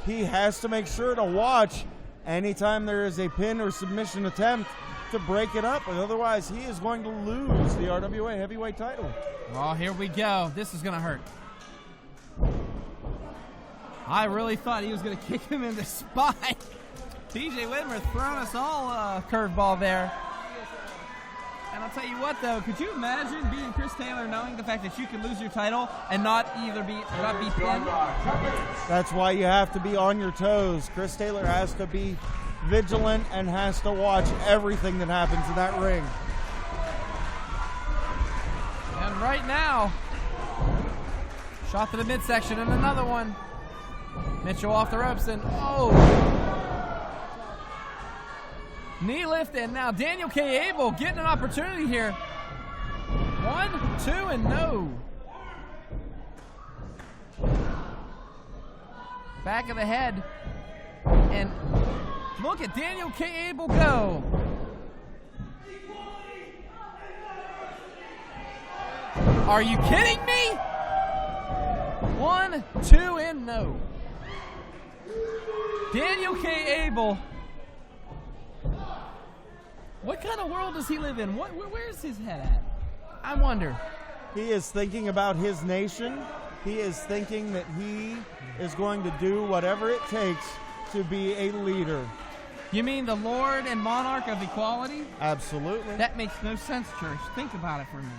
He has to make sure to watch anytime there is a pin or submission attempt to break it up, but otherwise he is going to lose the RWA heavyweight title. Oh, here we go. This is going to hurt. I really thought he was going to kick him in the spine. BJ Whitmer throwing us all a curveball there. And I'll tell you what, though, could you imagine being Chris Taylor, knowing the fact that you could lose your title and not be pinned? That's why you have to be on your toes. Chris Taylor has to be vigilant and has to watch everything that happens in that ring. And right now, shot to the midsection and another one. Mitchell off the ropes and knee lift, and now Daniel K. Abel getting an opportunity here. 1, 2, and no. Back of the head. And look at Daniel K. Abel go. Are you kidding me? 1, 2, and no. Daniel K. Abel. What kind of world does he live in? Where's his head at? I wonder. He is thinking about his nation. He is thinking that he is going to do whatever it takes to be a leader. You mean the Lord and Monarch of Equality? Absolutely. That makes no sense, church. Think about it for a minute.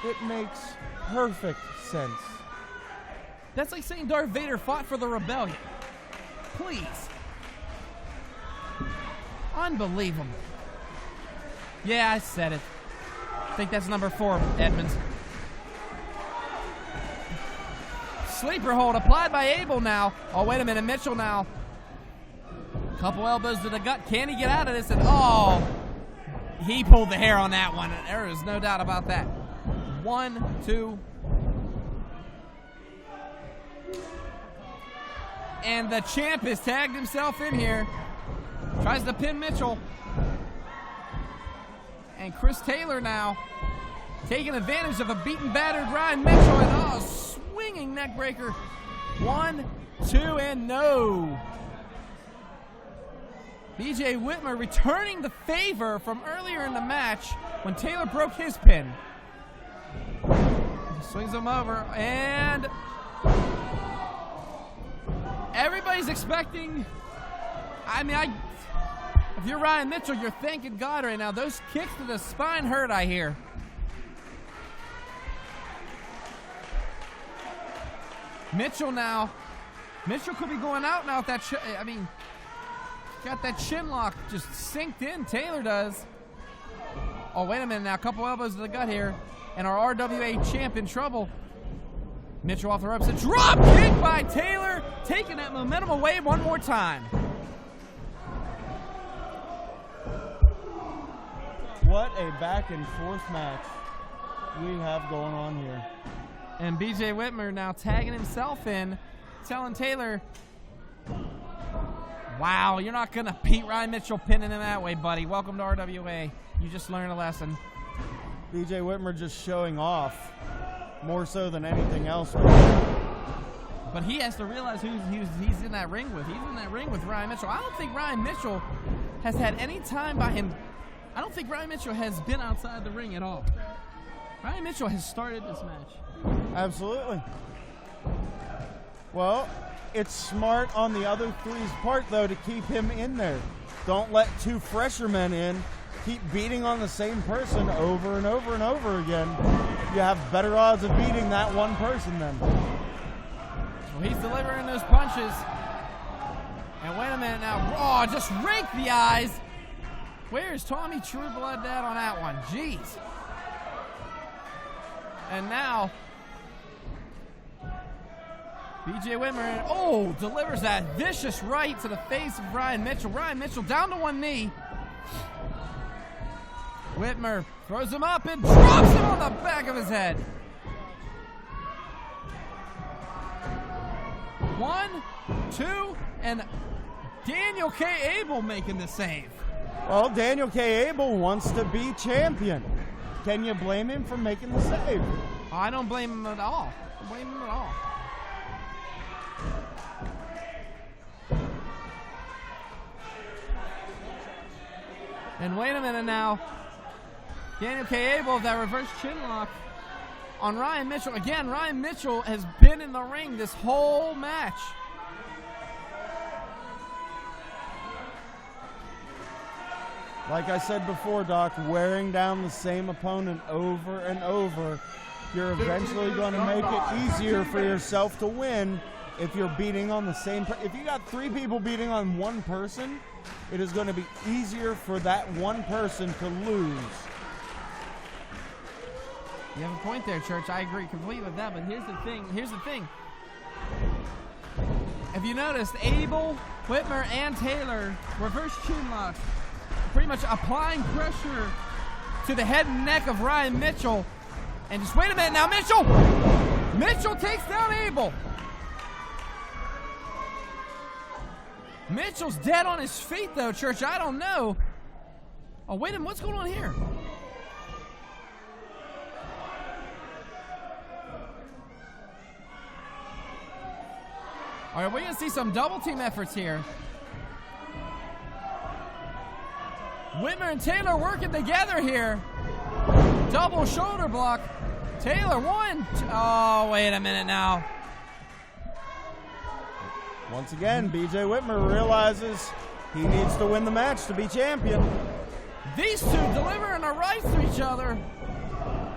It makes perfect sense. That's like saying Darth Vader fought for the rebellion. Please. Unbelievable. Yeah, I said it. I think that's number 4, Edmonds. Sleeper hold applied by Abel now. Oh, wait a minute. Mitchell now. Couple elbows to the gut. Can he get out of this? And oh, he pulled the hair on that one. There is no doubt about that. 1, 2. And the champ has tagged himself in here. Tries to pin Mitchell. And Chris Taylor now taking advantage of a beaten, battered Ryan Mitchell. And swinging neck breaker. 1, 2, and no. B.J. Whitmer returning the favor from earlier in the match when Taylor broke his pin. He swings him over, and everybody's expecting. If you're Ryan Mitchell, you're thanking God right now. Those kicks to the spine hurt, I hear. Mitchell now. Mitchell could be going out now with that. Got that chin lock just synced in. Taylor does. Oh, wait a minute now. A couple elbows to the gut here. And our RWA champ in trouble. Mitchell off the ropes. A drop kick by Taylor. Taking that momentum away one more time. What a back and forth match we have going on here. And B.J. Whitmer now tagging himself in, telling Taylor, wow, you're not going to beat Ryan Mitchell pinning him that way, buddy. Welcome to RWA. You just learned a lesson. B.J. Whitmer just showing off more so than anything else. But he has to realize who he's in that ring with. He's in that ring with Ryan Mitchell. I don't think Ryan Mitchell has had any time by him. I don't think Ryan Mitchell has been outside the ring at all. Ryan Mitchell has started this match. Absolutely. Well, it's smart on the other three's part, though, to keep him in there. Don't let 2 fresher men in. Keep beating on the same person over and over and over again. You have better odds of beating that one person then. Well, he's delivering those punches. And wait a minute now. Raw just raked the eyes. Where's Tommy True Blood at on that one? Jeez. And now, B.J. Whitmer, delivers that vicious right to the face of Ryan Mitchell. Ryan Mitchell down to one knee. Whitmer throws him up and drops him on the back of his head. 1, 2, and Daniel K. Abel making the save. Well, Daniel K. Abel wants to be champion. Can you blame him for making the save? I don't blame him at all. I don't blame him at all. And wait a minute now. Daniel K. Abel with that reverse chin lock on Ryan Mitchell. Again, Ryan Mitchell has been in the ring this whole match. Like I said before, Doc, wearing down the same opponent over and over, you're eventually going to make it easier for yourself to win if you're beating on the same if you got 3 people beating on one person, it is going to be easier for that one person to lose. You have a point there, Church. I agree completely with that, but here's the thing. If you noticed, Abel, Whitmer, and Taylor reverse chin lock, pretty much applying pressure to the head and neck of Ryan Mitchell. And just wait a minute now, Mitchell! Mitchell takes down Abel. Mitchell's dead on his feet, though, Church. I don't know. Oh, wait a minute. What's going on here? All right, we're going to see some double team efforts here. Whitmer and Taylor working together here. Double shoulder block. Taylor, one. Oh, wait a minute now. Once again, B.J. Whitmer realizes he needs to win the match to be champion. These two delivering the rights to each other.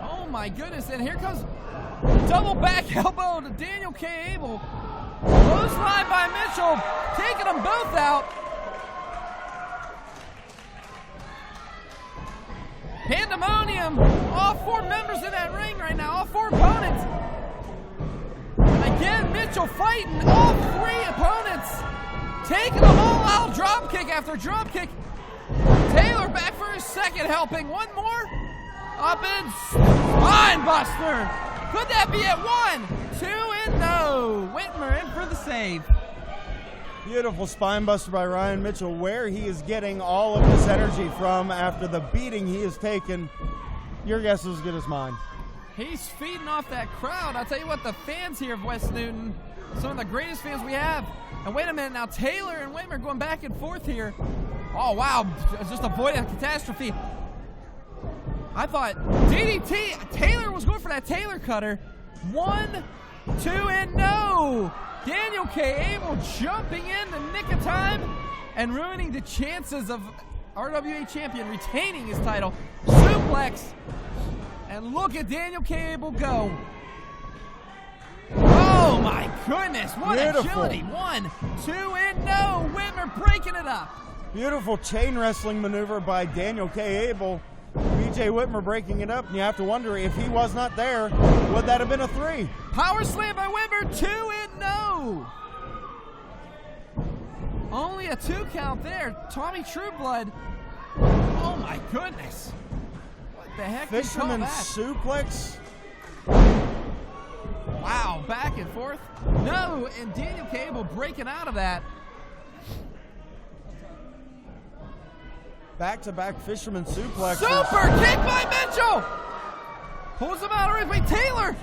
Oh, my goodness. And here comes double back elbow to Daniel K. Abel. Close line by Mitchell, taking them both out. Pandemonium. All four members in that ring right now, all four opponents. Again, Mitchell fighting all three opponents. Taking them all out, drop kick after drop kick. Taylor back for his second helping. One more. Up in spine buster. Could that be it? 1, 2, and no. Whitmer in for the save. Beautiful spine buster by Ryan Mitchell. Where he is getting all of this energy from after the beating he has taken, your guess is as good as mine. He's feeding off that crowd. I'll tell you what, the fans here of West Newton, some of the greatest fans we have. And wait a minute now, Taylor and Whitmer going back and forth here. Oh, wow, just avoiding a catastrophe. I thought DDT, Taylor was going for that Taylor cutter. 1, 2, and no. Daniel K. Abel jumping in the nick of time and ruining the chances of RWA champion retaining his title. Suplex. And look at Daniel K. Abel go. Oh my goodness, what agility. 1, 2, and no. Whitmer breaking it up. Beautiful chain wrestling maneuver by Daniel K. Abel. B.J. Whitmer breaking it up, and you have to wonder if he was not there, would that have been a 3? Power slam by Whitmer, 2 and no. Only a 2 count there. Tommy Trueblood. Oh my goodness. What the heck did you call Fisherman that? suplex. Wow, back and forth. No, and Daniel Cable breaking out of that. Back-to-back fisherman suplex. Super kick by Mitchell. Pulls him out of it. Taylor.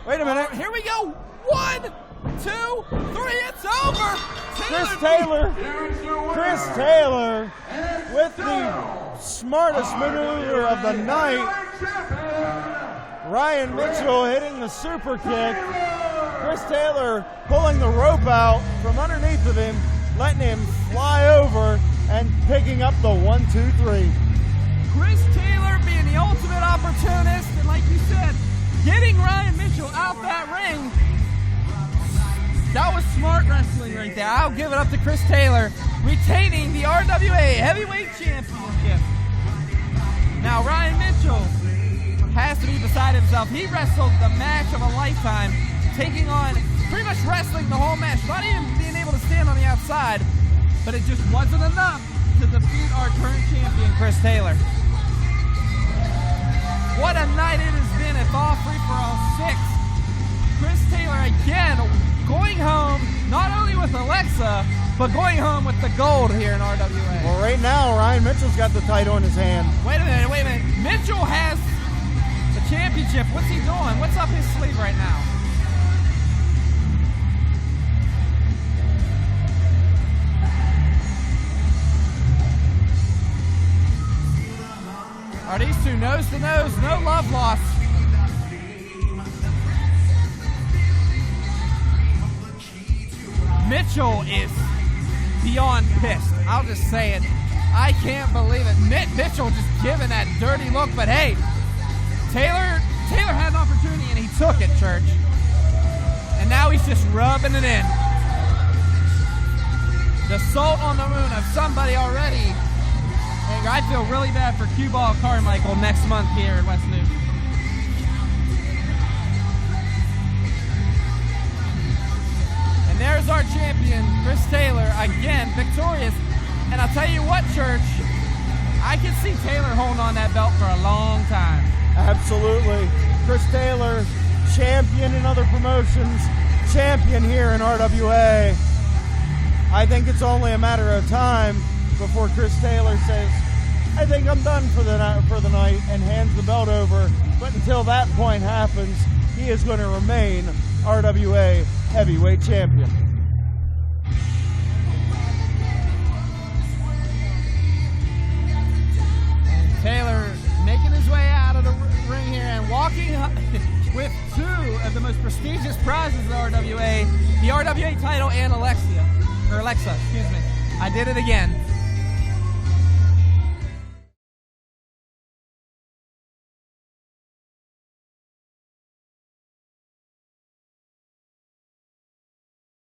Wait a minute. Here we go. 1, 2, 3. It's over. Chris Taylor with the smartest maneuver of the night. Ryan Mitchell hitting the super kick. Chris Taylor pulling the rope out from underneath of him, letting him fly over and picking up the 1, 2, 3. Chris Taylor being the ultimate opportunist, and like you said, getting Ryan Mitchell out that ring. That was smart wrestling right there. I'll give it up to Chris Taylor, retaining the RWA Heavyweight Championship. Now Ryan Mitchell has to be beside himself. He wrestled the match of a lifetime, taking on, pretty much wrestling the whole match, not even being able to stand on the outside. But it just wasn't enough to defeat our current champion, Chris Taylor. What a night it has been at Fall Free for All 6. Chris Taylor again going home, not only with Alexa, but going home with the gold here in RWA. Well, right now, Ryan Mitchell's got the title in his hand. Wait a minute. Mitchell has the championship. What's he doing? What's up his sleeve right now? Are these two nose to nose? No love lost. Mitchell is beyond pissed. I'll just say it. I can't believe it. Mitchell just giving that dirty look, but hey, Taylor had an opportunity and he took it, Church. And now he's just rubbing it in. The salt on the wound of somebody already. I feel really bad for Cue Ball Carmichael next month here in West Newton. And there's our champion, Chris Taylor, again victorious. And I'll tell you what, Church, I could see Taylor holding on that belt for a long time. Absolutely. Chris Taylor, champion in other promotions, champion here in RWA. I think it's only a matter of time before Chris Taylor says, I think I'm done for the night, and hands the belt over. But until that point happens, he is going to remain RWA Heavyweight Champion. And Taylor making his way out of the ring here and walking up with two of the most prestigious prizes of the RWA, the RWA title and Alexa, excuse me. I did it again.